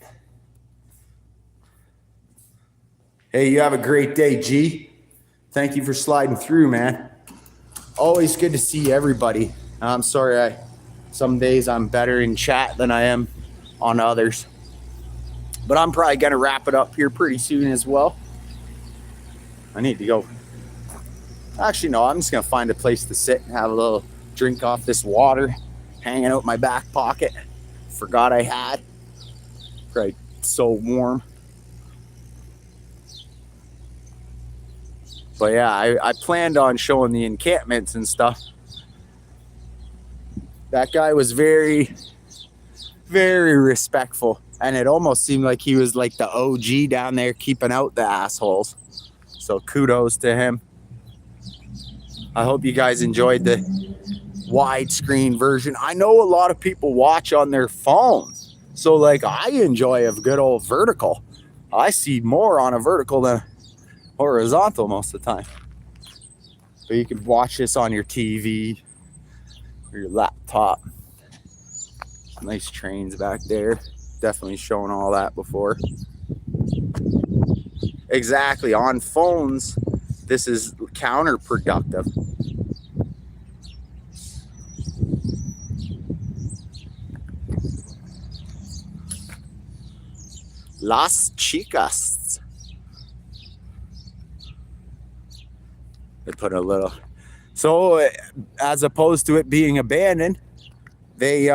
Hey, you have a great day, G. Thank you for sliding through, man. Always good to see everybody. I'm sorry, some days I'm better in chat than I am on others. But I'm probably going to wrap it up here pretty soon as well. I need to go. Actually, no, I'm just going to find a place to sit and have a little drink off this water hanging out my back pocket. Forgot I had. Right, so warm. But yeah, I planned on showing the encampments and stuff. That guy was very, very respectful. And it almost seemed like he was like the OG down there keeping out the assholes. So kudos to him. I hope you guys enjoyed the widescreen version. I know a lot of people watch on their phones. So like I enjoy a good old vertical. I see more on a vertical than horizontal most of the time. But you can watch this on your TV or your laptop. Nice trains back there. Definitely shown all that before. Exactly. On phones, this is counterproductive. Las Chicas. They put a little. So as opposed to it being abandoned, they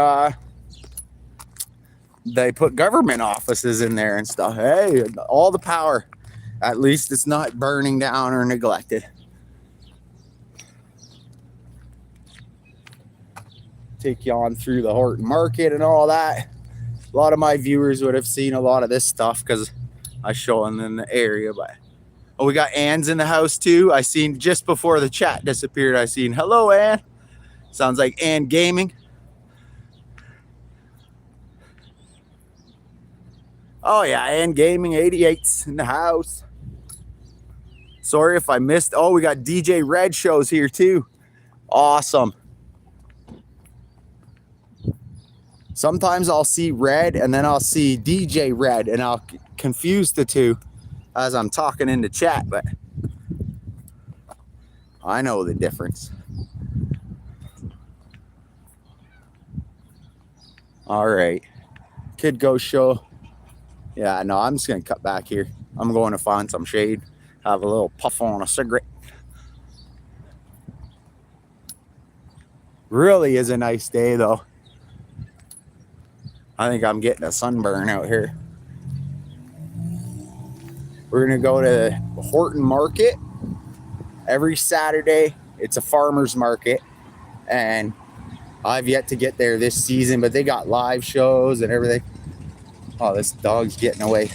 put government offices in there and stuff. Hey, all the power. At least it's not burning down or neglected. Take you on through the Horton Market and all that. A lot of my viewers would have seen a lot of this stuff because I show them in the area. But oh, we got Ann's in the house too. I seen just before the chat disappeared. I seen hello, Ann. Sounds like Ann Gaming. Oh yeah, Ann Gaming 88's in the house. Sorry if I missed. Oh, we got DJ Red shows here too. Awesome. Sometimes I'll see Red and then I'll see DJ Red and I'll confuse the two as I'm talking in the chat, but I know the difference. All right. Kid Go Show. Yeah, no, I'm just going to cut back here. I'm going to find some shade. Have a little puff on a cigarette. Really is a nice day, though. I think I'm getting a sunburn out here. We're going to go to Horton Market every Saturday. It's a farmer's market, and I've yet to get there this season, but they got live shows and everything. Oh, this dog's getting away.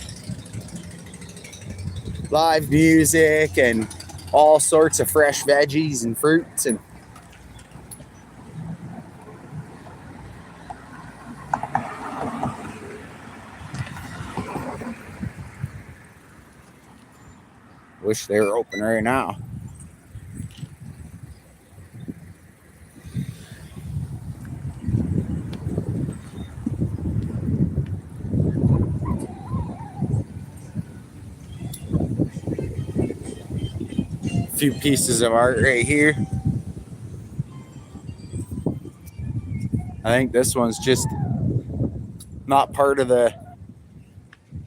Live music and all sorts of fresh veggies and fruits and wish they were open right now. A few pieces of art right here. I think this one's just not part of the.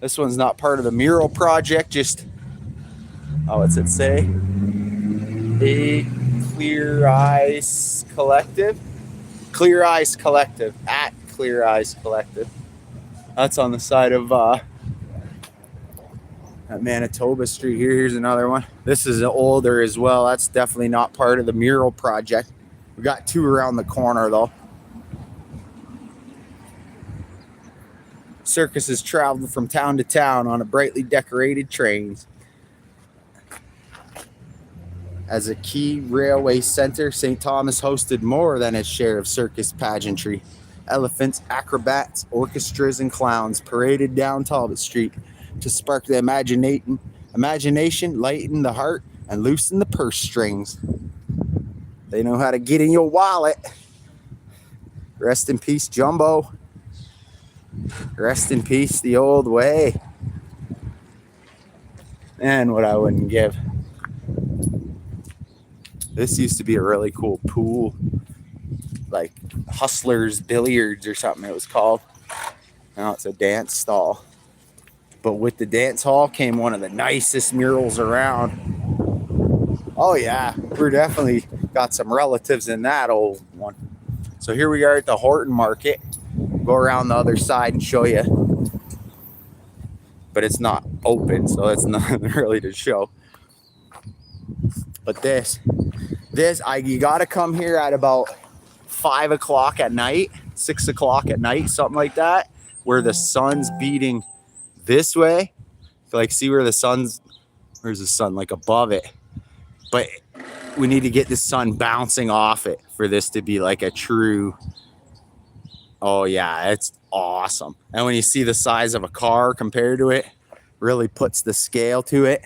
This one's not part of the mural project. Just oh, what's it say? The Clear Eyes Collective. Clear Eyes Collective at Clear Eyes Collective. That's on the side of at Manitoba Street here. Here's another one. This is older as well. That's definitely not part of the mural project. We got two around the corner though. Circuses traveled from town to town on a brightly decorated trains. As a key railway center, St. Thomas hosted more than its share of circus pageantry. Elephants, acrobats, orchestras, and clowns paraded down Talbot Street to spark the imagination, lighten the heart, and loosen the purse strings. They know how to get in your wallet. Rest in peace, Jumbo. Rest in peace, the old way. And what I wouldn't give. This used to be a really cool pool, like Hustlers Billiards or something it was called. Now it's a dance stall. But with the dance hall came one of the nicest murals around. Oh yeah, we're definitely got some relatives in that old one. So here we are at the Horton Market. Go around the other side and show you. But it's not open, so it's not really to show. But you got to come here at about 5 o'clock at night, 6 o'clock at night, something like that, where the sun's beating this way. Like, see where where's the sun? Like above it. But we need to get the sun bouncing off it for this to be like a true, oh yeah, it's awesome. And when you see the size of a car compared to it, really puts the scale to it.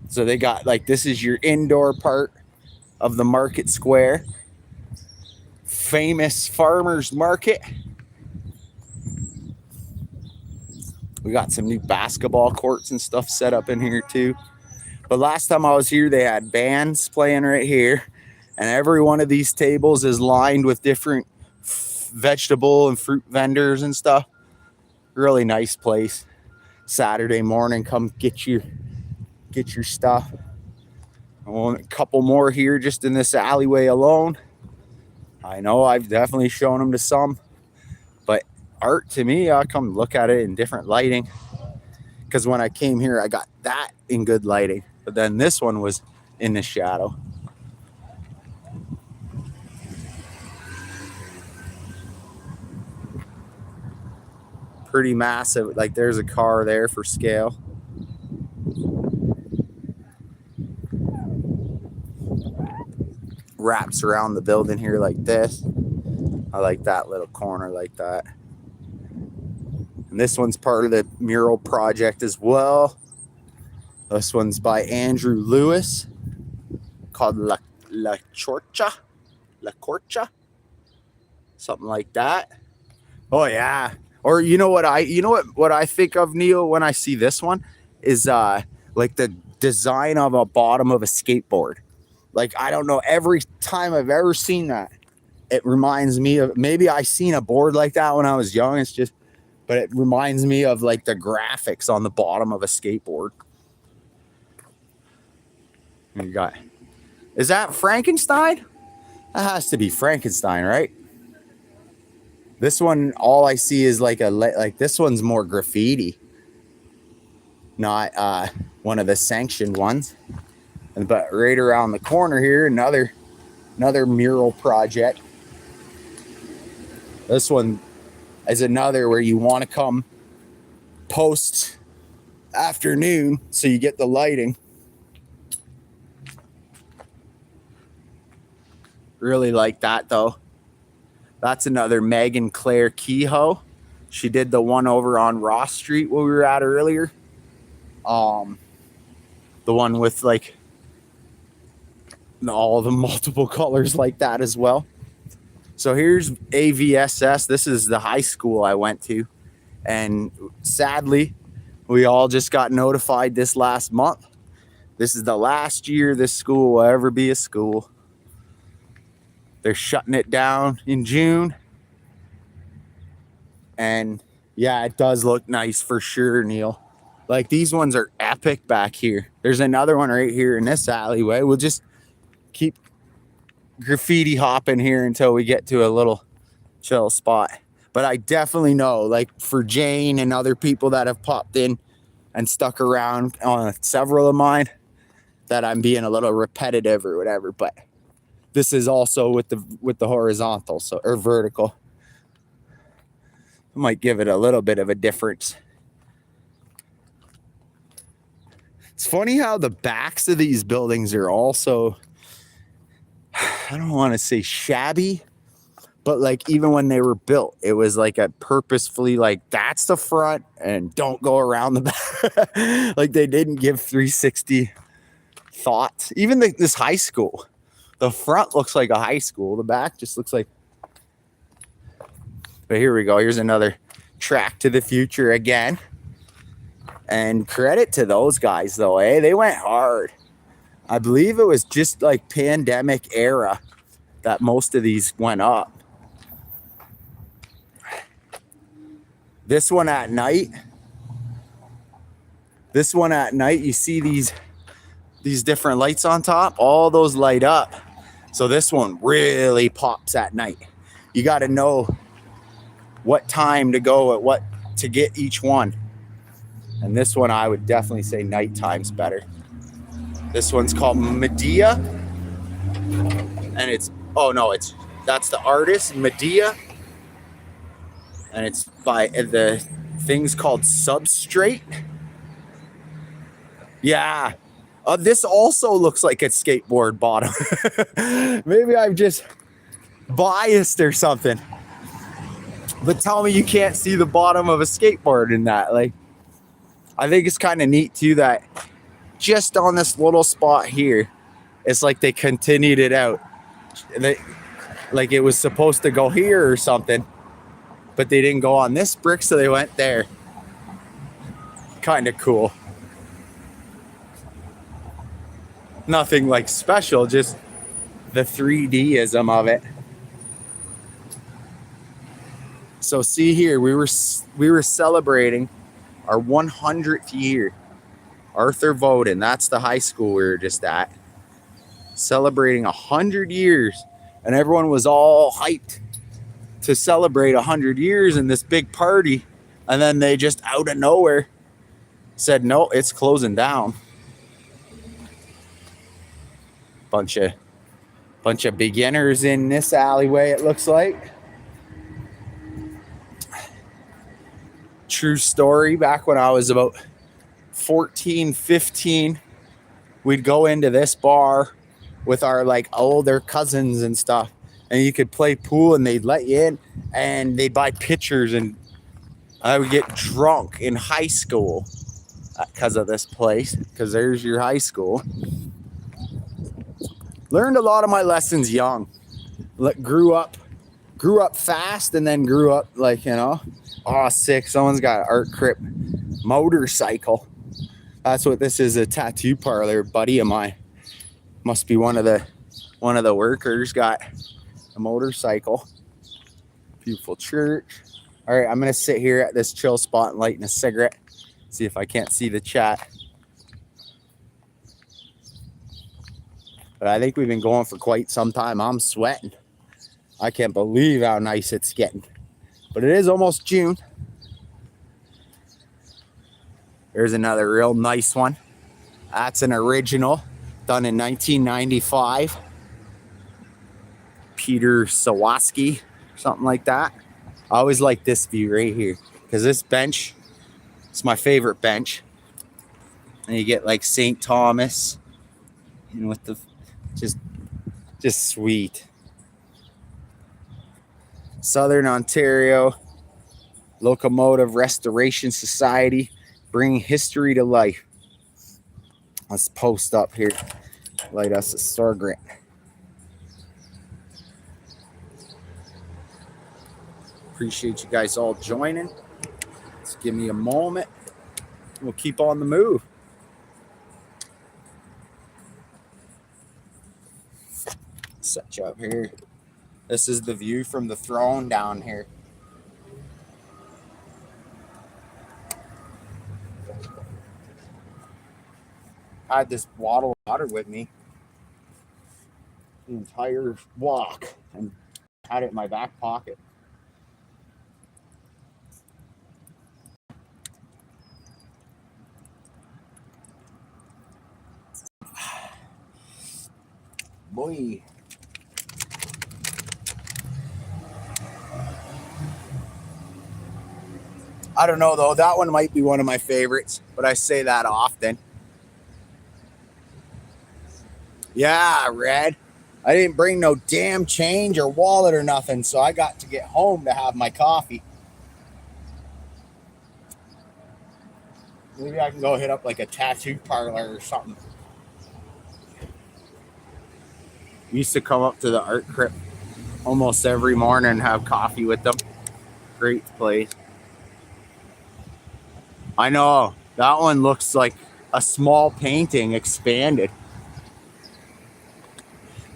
So they got, like, this is your indoor part of the market square. Famous farmers market. We got some new basketball courts and stuff set up in here too. But last time I was here, they had bands playing right here. And every one of these tables is lined with different vegetable and fruit vendors and stuff. Really nice place. Saturday morning, come get your stuff. I want a couple more here just in this alleyway alone. I know I've definitely shown them to some, but art to me, I'll come look at it in different lighting. Because when I came here, I got that in good lighting, but then this one was in the shadow. Pretty massive. Like, there's a car there for scale. Wraps around the building here like this. I like that little corner like that. And this one's part of the mural project as well. This one's by Andrew Lewis, called La Corcha, something like that. Oh yeah. Or you know what I think of, Neil, when I see this one is like the design of a bottom of a skateboard. Like, I don't know, every time I've ever seen that, it reminds me of, maybe I seen a board like that when I was young. But it reminds me of like the graphics on the bottom of a skateboard. And you got, is that Frankenstein? That has to be Frankenstein, right? This one, all I see is like this one's more graffiti, not one of the sanctioned ones. But right around the corner here, another mural project. This one is another where you want to come post afternoon so you get the lighting. Really like that though. That's another Megan Claire Kehoe. She did the one over on Ross Street where we were at earlier. The one with like all the multiple colors like that as well. So here's AVSS. This is the high school I went to. And sadly, we all just got notified this last month. This is the last year this school will ever be a school. They're shutting it down in June. And yeah, it does look nice for sure, Neil. Like, these ones are epic back here. There's another one right here in this alleyway. We'll just keep graffiti hopping here until we get to a little chill spot. But I definitely know, like, for Jane and other people that have popped in and stuck around on several of mine, that I'm being a little repetitive or whatever. But this is also with the horizontal, so, or vertical. I might give it a little bit of a difference. It's funny how the backs of these buildings are also, I don't want to say shabby, but like, even when they were built, it was like a purposefully, like, that's the front and don't go around the back. Like, they didn't give 360 thoughts. Even this high school, the front looks like a high school. The back just looks like, but here we go. Here's another track to the future again. And credit to those guys though, eh? They went hard. I believe it was just like pandemic era that most of these went up. This one at night, you see these different lights on top, all those light up. So this one really pops at night. You got to know what time to go at what to get each one. And this one, I would definitely say nighttime's better. This one's called Medea, and that's the artist Medea, and it's by the thing's called Substrate. Yeah. This also looks like a skateboard bottom. Maybe I'm just biased or something. But tell me you can't see the bottom of a skateboard in that. Like, I think it's kind of neat too that just on this little spot here, it's like they continued it out. Like it was supposed to go here or something, but they didn't go on this brick, so they went there. Kind of cool. Nothing like special, just the 3D-ism of it. So see here, we were celebrating our 100th year. Arthur Voden, that's the high school we were just at. Celebrating 100 years, and everyone was all hyped to celebrate 100 years in this big party, and then they just out of nowhere said, no, it's closing down. Bunch of beginners in this alleyway, it looks like. True story, back when I was about 14, 15, we'd go into this bar with our like older cousins and stuff, and you could play pool and they'd let you in and they'd buy pitchers, and I would get drunk in high school because of this place, because there's your high school. Learned a lot of my lessons young. Grew up fast, and then grew up like, you know, oh, sick. Someone's got an Art Crip motorcycle. That's what this is, a tattoo parlor. A buddy of mine, must be one of the workers, got a motorcycle. Beautiful church. All right, I'm gonna sit here at this chill spot and light a cigarette. See if I can't see the chat. But I think we've been going for quite some time. I'm sweating. I can't believe how nice it's getting. But it is almost June. There's another real nice one. That's an original, done in 1995. Peter Sawatsky, something like that. I always like this view right here, because this bench, it's my favorite bench. And you get like St. Thomas, and with the just sweet. Southern Ontario Locomotive Restoration Society, bringing history to life. Let's post up here, light us a cigarette. Appreciate you guys all joining. Just give me a moment. We'll keep on the move. Set you up here. This is the view from the throne down here. I had this bottle of water with me the entire walk and had it in my back pocket. Boy. I don't know though, that one might be one of my favorites, but I say that often. Yeah, Red. I didn't bring no damn change or wallet or nothing, so I got to get home to have my coffee. Maybe I can go hit up like a tattoo parlor or something. We used to come up to the Art Crip almost every morning and have coffee with them. Great place. I know, that one looks like a small painting expanded.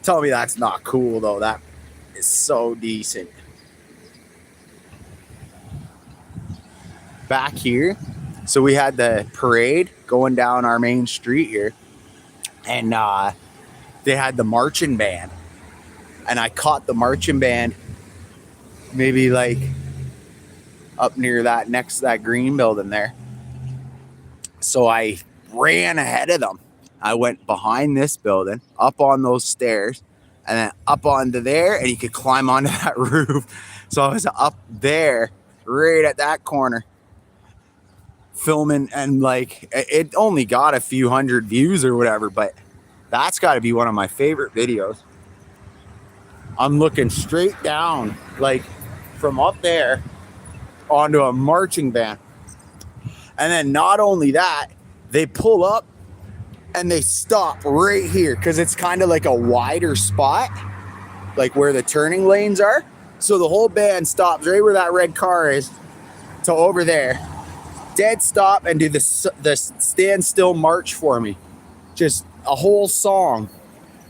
Tell me that's not cool though. That is so decent. Back here, so we had the parade going down our main street here, and they had the marching band, and I caught the marching band maybe like up near that next to that green building there. So I ran ahead of them I went behind this building, up on those stairs, and then up onto there, and you could climb onto that roof. So I was up there, right at that corner, filming, and like it only got a few hundred views or whatever, but that's got to be one of my favorite videos. I'm looking straight down, like from up there onto a marching band. And then not only that, they pull up and they stop right here because it's kind of like a wider spot, like where the turning lanes are. So the whole band stops right where that red car is to over there. Dead stop and do the standstill march for me. Just a whole song.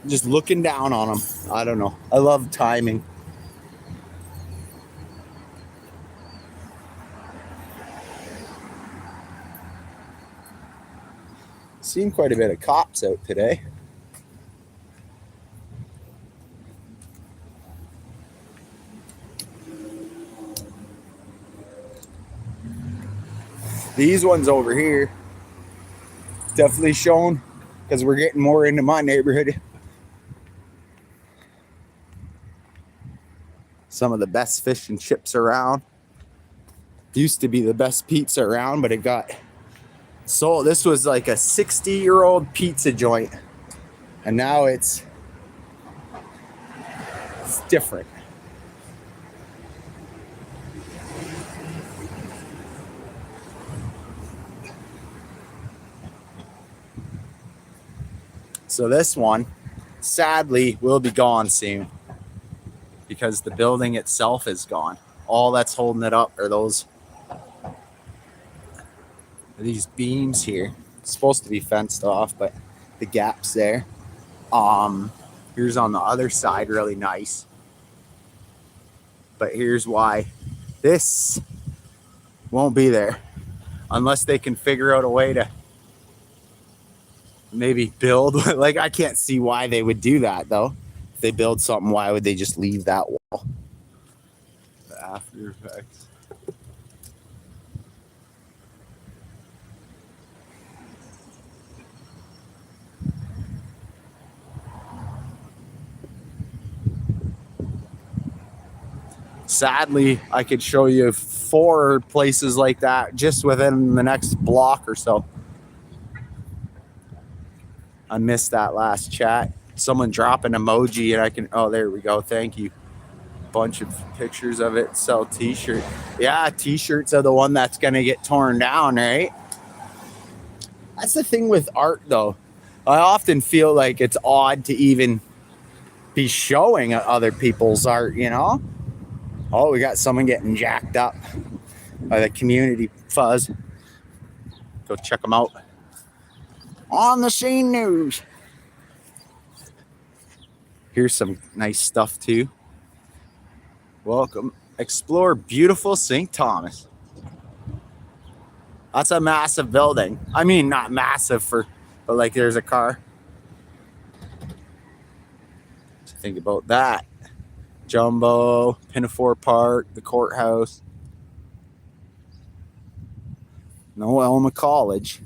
Just looking down on them. I don't know. I love timing. Seen quite a bit of cops out today. These ones over here definitely shown because we're getting more into my neighborhood. Some of the best fish and chips around. Used to be the best pizza around, but it got sold. This was like a 60-year-old pizza joint, and now it's different. So this one, sadly, will be gone soon because the building itself is gone. All that's holding it up are these beams here. It's supposed to be fenced off, but the gaps there. Here's on the other side, really nice. But here's why this won't be there unless they can figure out a way to maybe build. Like, I can't see why they would do that though. If they build something, why would they just leave that wall? The after effects. Sadly, I could show you 4 places like that just within the next block or so. I missed that last chat. Someone drop an emoji and I can, oh, there we go. Thank you. Bunch of pictures of it. Sell t-shirt. Yeah, t-shirts are the one that's going to get torn down, right? That's the thing with art, though. I often feel like it's odd to even be showing other people's art, you know? Oh, we got someone getting jacked up by the community fuzz. Go check them out. On the Scene News. Here's some nice stuff too. Welcome. Explore beautiful St. Thomas. That's a massive building. I mean, not massive but like there's a car. So think about that. Jumbo, Pinafore Park, the courthouse. No Elma College.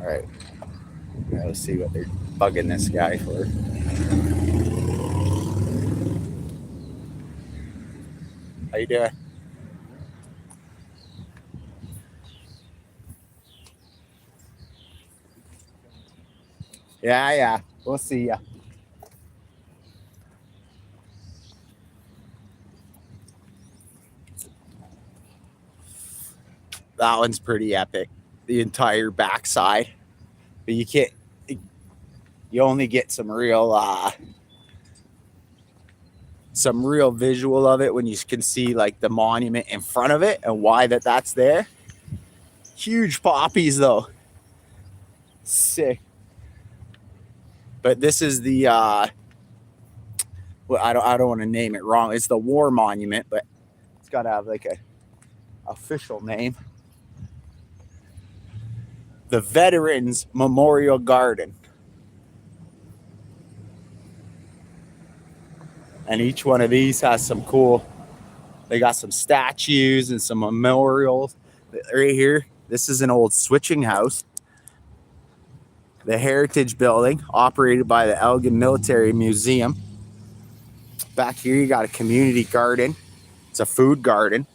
All right. Let's see what they're bugging this guy for. How you doing? Yeah. We'll see ya. That one's pretty epic. The entire backside. But you only get some real visual of it when you can see like the monument in front of it and why that's there. Huge poppies though. Sick. But this is the well, I don't want to name it wrong. It's the war monument, but it's got to have like a official name. The Veterans Memorial Garden. And each one of these has some cool They got some statues and some memorials right here. This is an old switching house. The Heritage Building, operated by the Elgin Military Museum. Back here, you got a community garden. It's a food garden.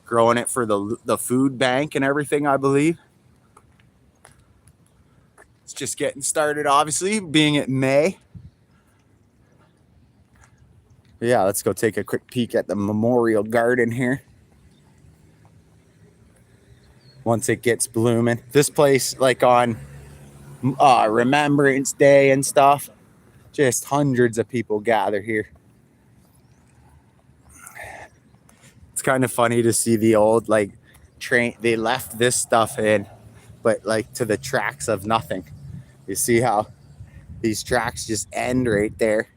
Growing it for the food bank and everything, I believe. It's just getting started, obviously, being it May. But yeah, let's go take a quick peek at the memorial garden here. Once it gets blooming. This place, like on Remembrance Day and stuff, just hundreds of people gather here. It's kind of funny to see the old like train. They left this stuff in, but like to the tracks of nothing. You see how these tracks just end right there.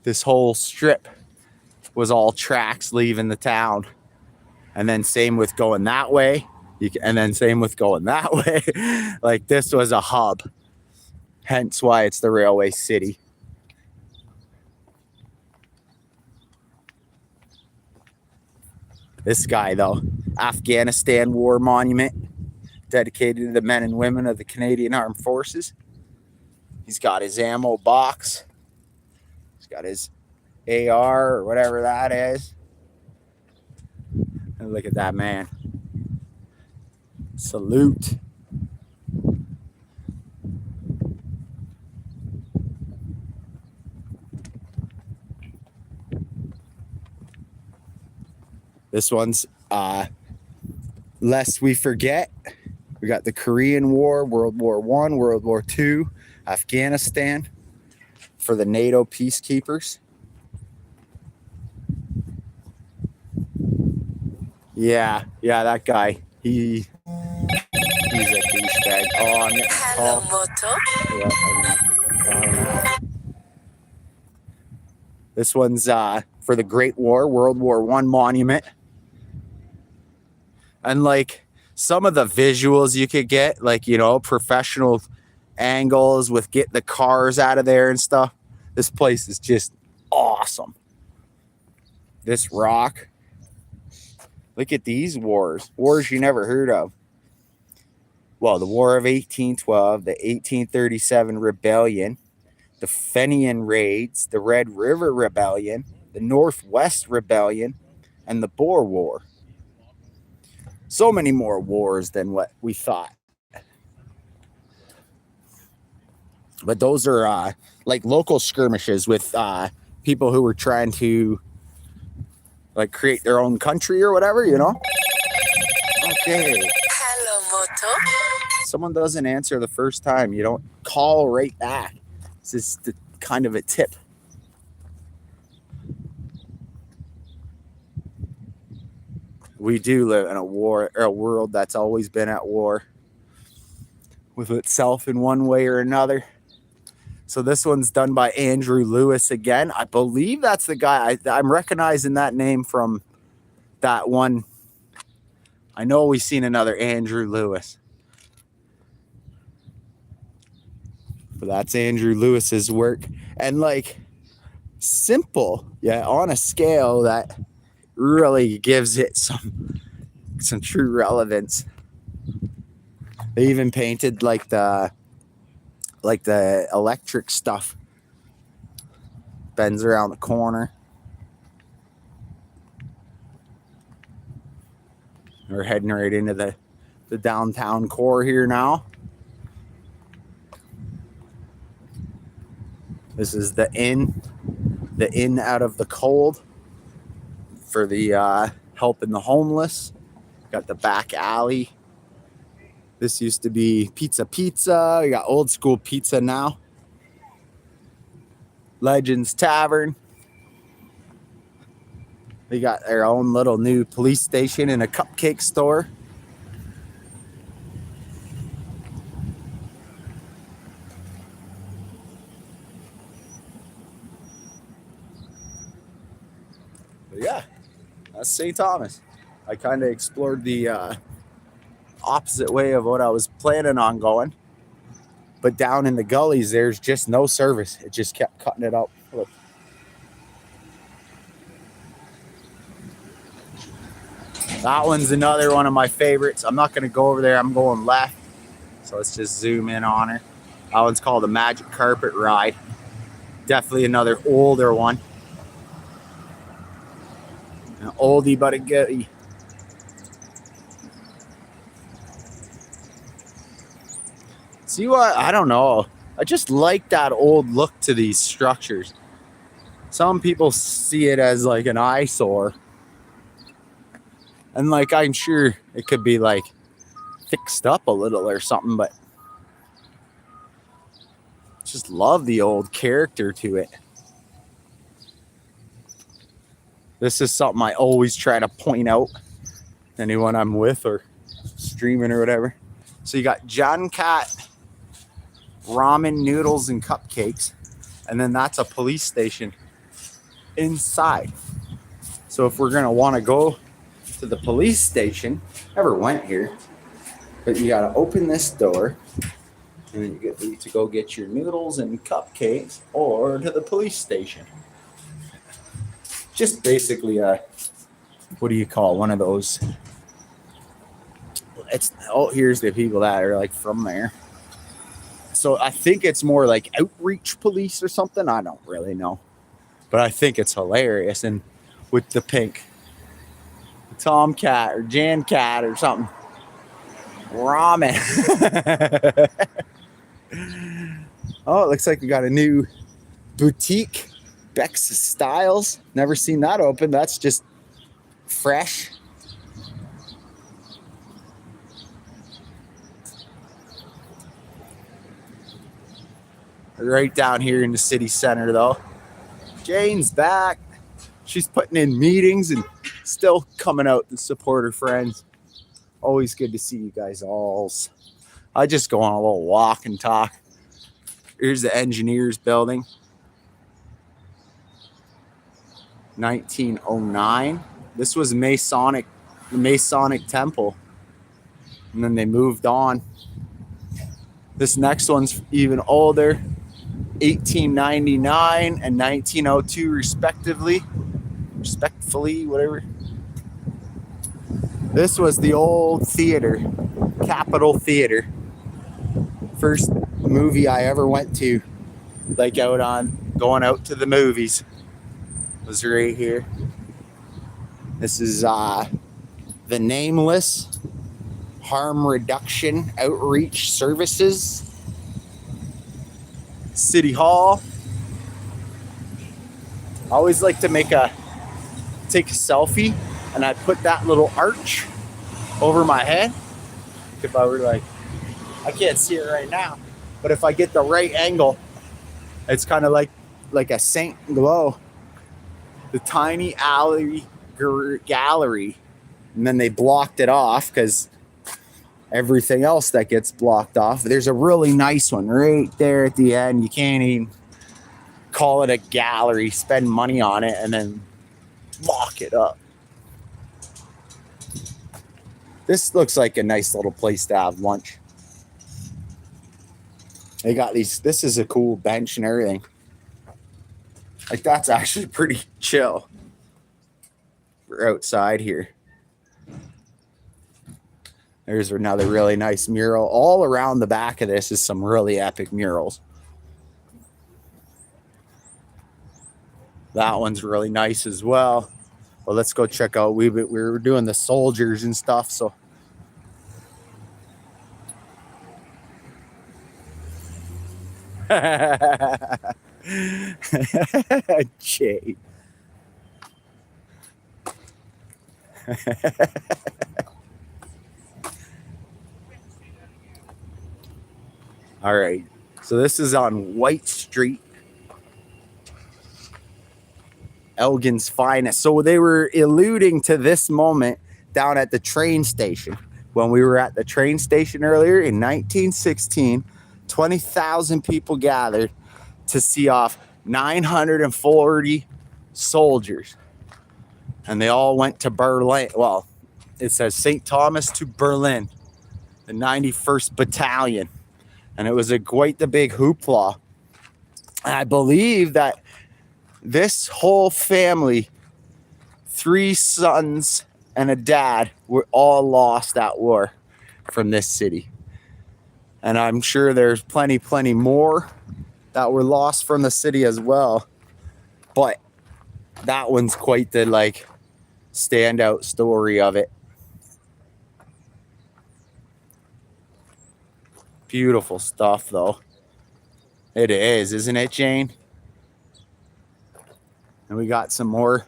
This whole strip was all tracks leaving the town, and then same with going that way. And then same with going that way. Like this was a hub. Hence why it's the railway city. This guy, though, Afghanistan War Monument, dedicated to the men and women of the Canadian Armed Forces. He's got his ammo box. He's got his AR or whatever that is. And look at that man. Salute. This one's lest we forget. We got the Korean War, World War I, World War II, Afghanistan for the NATO peacekeepers. Yeah, that guy. He's a douchebag. Oh, I'm getting a call. Yeah, this one's for the Great War, World War I monument. And like some of the visuals you could get, like, you know, professional angles with getting the cars out of there and stuff. This place is just awesome. This rock. Look at these wars you never heard of. Well, the War of 1812, the 1837 Rebellion, the Fenian Raids, the Red River Rebellion, the Northwest Rebellion, and the Boer War. So many more wars than what we thought. But those are like local skirmishes with people who were trying to like create their own country or whatever, you know? Okay. Hello, Moto. Someone doesn't answer the first time, you don't call right back. This is the kind of a tip. We do live in a world that's always been at war with itself in one way or another. So this one's done by Andrew Lewis again. I believe that's the guy. I'm recognizing that name from that one. I know we've seen another Andrew Lewis. But that's Andrew Lewis's work. And like simple, yeah, on a scale that really gives it some true relevance. They even painted like the electric stuff bends around the corner. We're heading right into the downtown core here now. This is the inn out of the cold for the helping the homeless. Got the back alley. This used to be Pizza. We got old school pizza now. Legends Tavern. They got their own little new police station and a cupcake store. But yeah, that's St. Thomas. I kind of explored the opposite way of what I was planning on going. But down in the gullies, there's just no service. It just kept cutting it out. Look. That one's another one of my favorites. I'm not going to go over there. I'm going left. So let's just zoom in on her. That one's called the Magic Carpet Ride. Definitely another older one. An oldie but a goodie. See what? I don't know. I just like that old look to these structures. Some people see it as like an eyesore. And like, I'm sure it could be like fixed up a little or something, but just love the old character to it. This is something I always try to point out to anyone I'm with or streaming or whatever. So you got John Cat ramen noodles and cupcakes, and then that's a police station inside. So if we're gonna want to go to the police station, never went here, but you gotta open this door and then you get to go get your noodles and cupcakes, or to the police station. Just basically a, what do you call one of those? It's, oh, here's the people that are like from there. So I think it's more like outreach police or something. I don't really know, but I think it's hilarious. And with the pink Tomcat or Jan Cat or something, ramen. Oh, it looks like we got a new boutique, Bex Styles. Never seen that open. That's just fresh. Right down here in the city center, though. Jane's back. She's putting in meetings and still coming out to support her friends. Always good to see you guys all. I just go on a little walk and talk. Here's the engineers building. 1909. This was the Masonic Temple. And then they moved on. This next one's even older. 1899 and 1902 respectively, whatever. This was the old theater, Capitol Theater. First movie I ever went to, like going out to the movies, was right here. This is the Nameless Harm Reduction Outreach Services. City Hall. I always like to take a selfie, and I put that little arch over my head. If I were like, I can't see it right now, but if I get the right angle, it's kind of like a Saint Glow. The tiny alley gallery, and then they blocked it off because everything else that gets blocked off. There's a really nice one right there at the end. You can't even call it a gallery, spend money on it, and then block it up. This looks like a nice little place to have lunch. They got these, this is a cool bench and everything. Like, that's actually pretty chill. We're outside here. There's another really nice mural. All around the back of this is some really epic murals. That one's really nice as well. Well, let's go check out. We were doing the soldiers and stuff, so. Jay. All right, so this is on White Street, Elgin's finest. So they were alluding to this moment down at the train station. When we were at the train station earlier in 1916, 20,000 people gathered to see off 940 soldiers. And they all went to Berlin. Well, it says St. Thomas to Berlin, the 91st Battalion. And it was quite the big hoopla. And I believe that this whole family, 3 sons and a dad were all lost at war from this city. And I'm sure there's plenty more that were lost from the city as well. But that one's quite the like standout story of it. Beautiful stuff though. It is, isn't it, Jane? And we got some more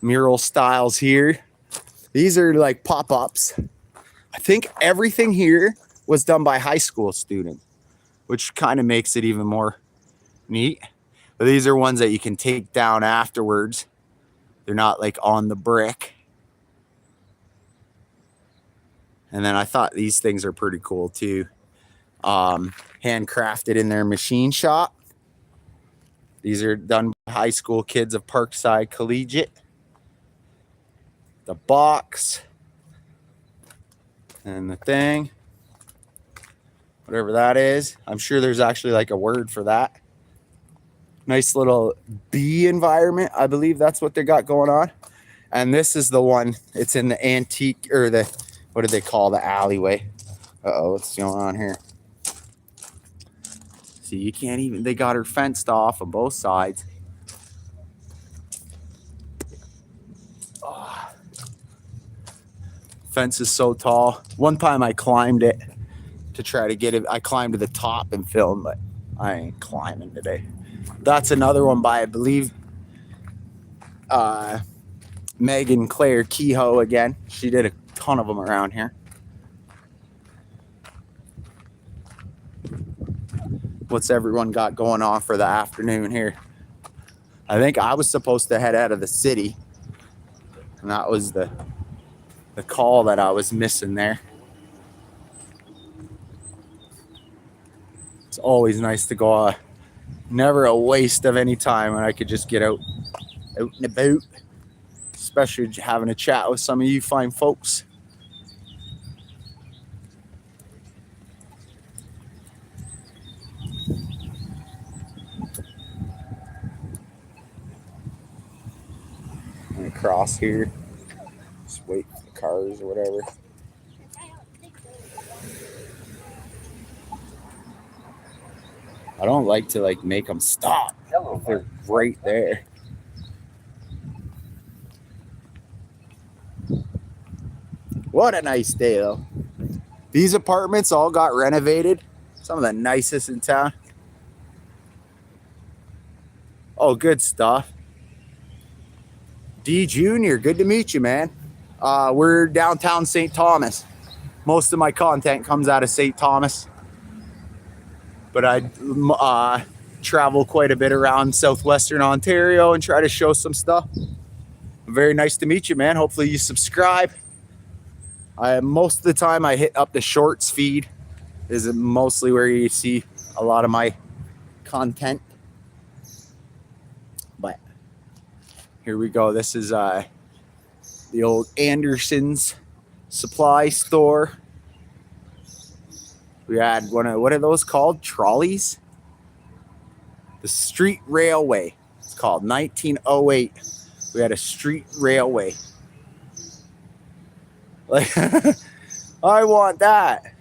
mural styles here. These are like pop-ups. I think everything here was done by high school students, which kind of makes it even more neat. But these are ones that you can take down afterwards. They're not like on the brick. And then I thought these things are pretty cool too. Handcrafted in their machine shop. These are done by high school kids of Parkside Collegiate. The box and the thing, whatever that is. I'm sure there's actually like a word for that. Nice little bee environment. I believe that's what they got going on. And this is the one. It's in the antique, or the, what do they call the alleyway? Uh-oh, what's going on here? See, you can't even, they got her fenced off on both sides. Oh. Fence is so tall. One time I climbed it to try to get it. I climbed to the top and filmed, but I ain't climbing today. That's another one by, I believe, Megan Claire Kehoe again. She did a ton of them around here. What's everyone got going on for the afternoon here? I think I was supposed to head out of the city, and that was the call that I was missing there. It's always nice to go. Never a waste of any time when I could just get out and about, especially having a chat with some of you fine folks. And across here, just wait for the cars or whatever. I don't like to like make them stop. They're right there. What a nice day though. These apartments all got renovated. Some of the nicest in town. Oh, good stuff. D Junior, good to meet you, man. We're downtown St. Thomas. Most of my content comes out of St. Thomas, but I travel quite a bit around southwestern Ontario and try to show some stuff. Very nice to meet you, man. Hopefully you subscribe. Most of the time I hit up the shorts feed. Is mostly where you see a lot of my content. But here we go. This is the old Anderson's supply store. We had what are those called? Trolleys? The street railway. It's called 1908. We had a street railway. Like, I want that.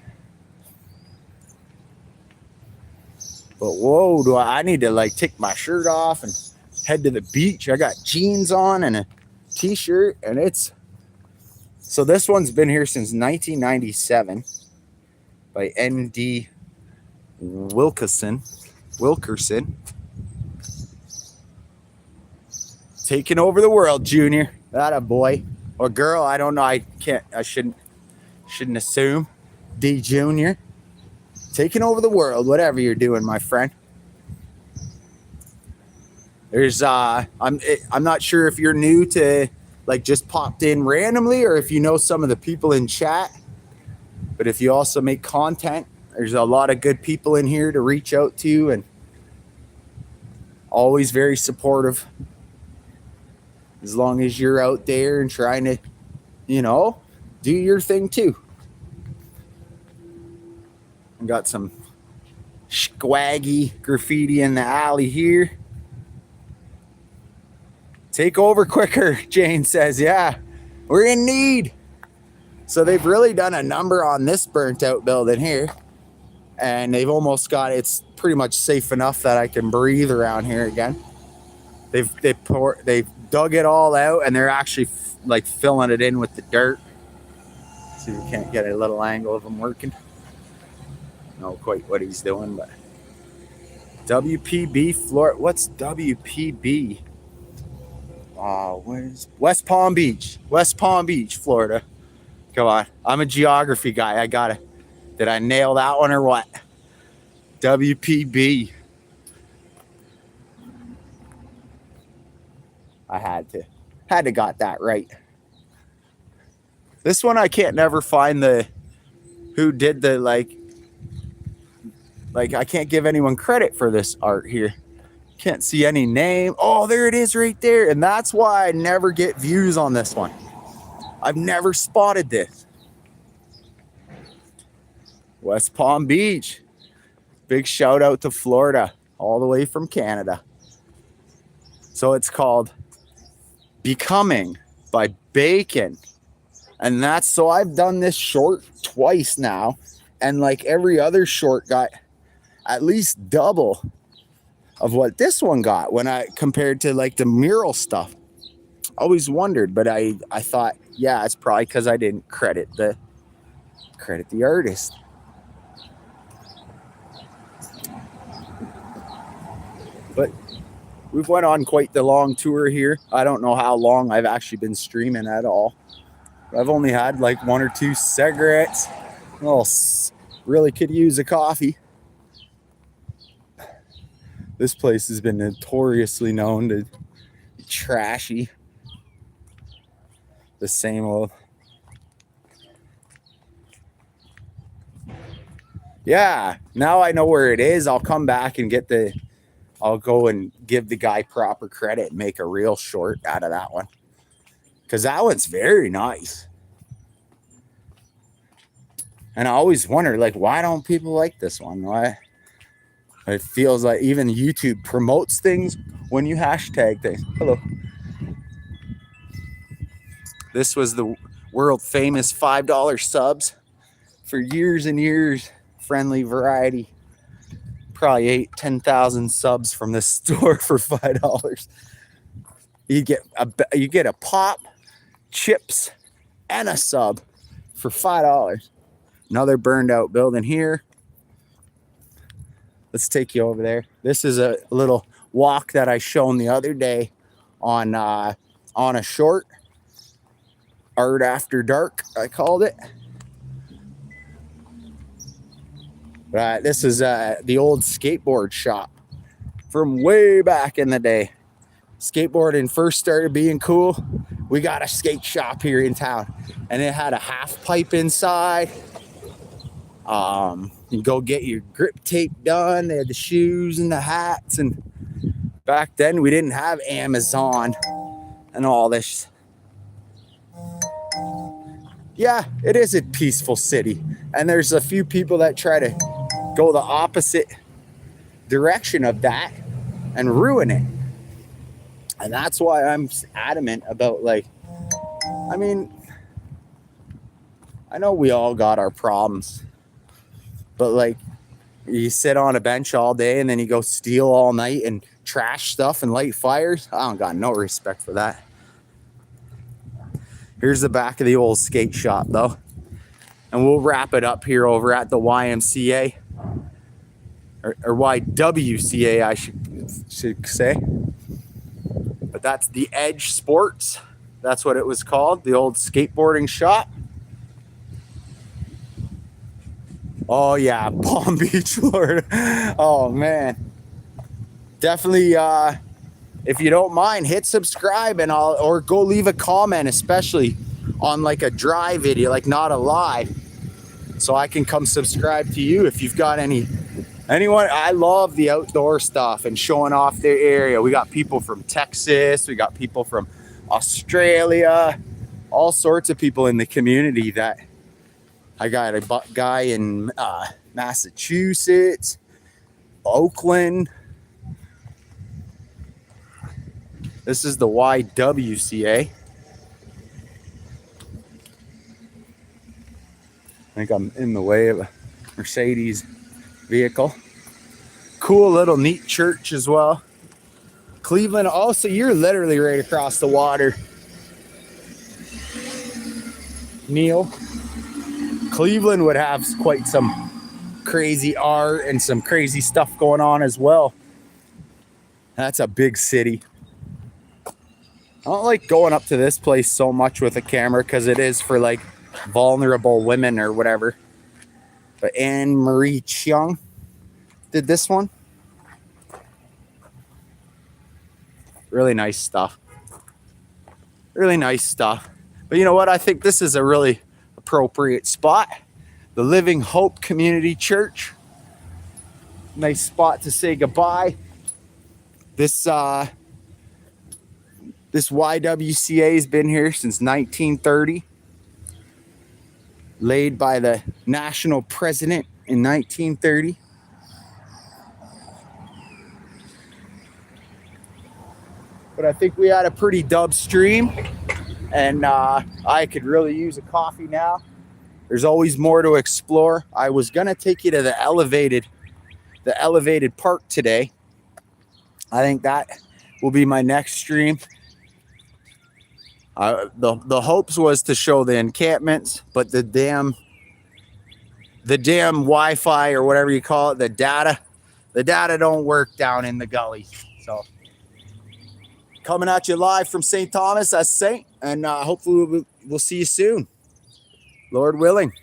But whoa, I need to like take my shirt off and head to the beach. I got jeans on and a t-shirt, and it's, so this one's been here since 1997 by N.D. Wilkerson. Taking over the world, Junior. That a boy or girl, I don't know. I shouldn't assume. D Junior. Taking over the world, whatever you're doing, my friend. There's I'm not sure if you're new to, like, just popped in randomly, or if you know some of the people in chat. But if you also make content, there's a lot of good people in here to reach out to, and always very supportive. As long as you're out there and trying to, do your thing too. I got some swaggy graffiti in the alley here. Take over quicker, Jane says. Yeah, We're in need. So they've really done a number on this burnt out building here. And they've almost got it's pretty much safe enough that I can breathe around here again. They've dug it all out, and they're actually like filling it in with the dirt. So you can't get a little angle of him working. Know quite what he's doing, but WPB Florida. What's WPB? Where's West Palm Beach? West Palm Beach, Florida. Come on, I'm a geography guy. I gotta. Did I nail that one or what? WPB. I had to got that right. This one I can't never find the who did the like I can't give anyone credit for this art here. Can't see any name. Oh, there it is right there. And that's why I never get views on this one. I've never spotted this. West Palm Beach. Big shout out to Florida, all the way from Canada. So it's called Becoming by Bacon. And that's so I've done this short twice now. And like every other short got at least double of what this one got when I compared to like the mural stuff. Always wondered, but I thought, yeah, it's probably because I didn't credit the artist. But we've went on quite the long tour here. I don't know how long I've actually been streaming at all. I've only had like 1 or 2 cigarettes. Well, really could use a coffee. This place has been notoriously known to be trashy. The same old. Yeah, now I know where it is. I'll come back and I'll go and give the guy proper credit and make a real short out of that one. Because that one's very nice. And I always wonder, like, why don't people like this one? Why? It feels like even YouTube promotes things when you hashtag things. Hello. This was the world famous $5 subs for years and years. Friendly variety. Probably 10,000 subs from this store for $5. You get a pop, chips, and a sub for $5. Another burned out building here. Let's take you over there. This is a little walk that I shown the other day on a short. Art After Dark, I called it. This is the old skateboard shop from way back in the day. Skateboarding first started being cool. We got a skate shop here in town, and it had a half pipe inside. You go get your grip tape done. They had the shoes and the hats, and back then we didn't have Amazon and all this. Yeah, it is a peaceful city, and there's a few people that try to go the opposite direction of that and ruin it. And that's why I'm adamant about, like, I mean, I know we all got our problems, but like, you sit on a bench all day and then you go steal all night and trash stuff and light fires. I don't got no respect for that. Here's the back of the old skate shop though. And we'll wrap it up here over at the YMCA. Or YWCA, I should say. But that's the Edge Sports. That's what it was called. The old skateboarding shop. Oh yeah, Palm Beach, Florida. Oh man. Definitely if you don't mind, hit subscribe and or go leave a comment, especially on like a dry video, like not a live. So I can come subscribe to you if you've got anyone. I love the outdoor stuff and showing off their area. We got people from Texas, we got people from Australia, all sorts of people in the community. That I got a guy in Massachusetts, Oakland. This is the YWCA. think I'm in the way of a Mercedes vehicle. Cool little neat church as well. Cleveland also, you're literally right across the water. Neil. Cleveland would have quite some crazy art and some crazy stuff going on as well. That's a big city. I don't like going up to this place so much with a camera because it is for like vulnerable women or whatever. But Anne Marie Cheung did this one. Really nice stuff. Really nice stuff. But you know what? I think this is a really appropriate spot. The Living Hope Community Church. Nice spot to say goodbye. This YWCA has been here since 1930. Laid by the national president in 1930. But I think we had a pretty dub stream, and I could really use a coffee now. There's always more to explore. I was gonna take you to the elevated park today. I think that will be my next stream. The hopes was to show the encampments, but the damn Wi-Fi or whatever you call it, the data don't work down in the gully. So coming at you live from St. Thomas, that's Saint, and hopefully we'll see you soon, Lord willing.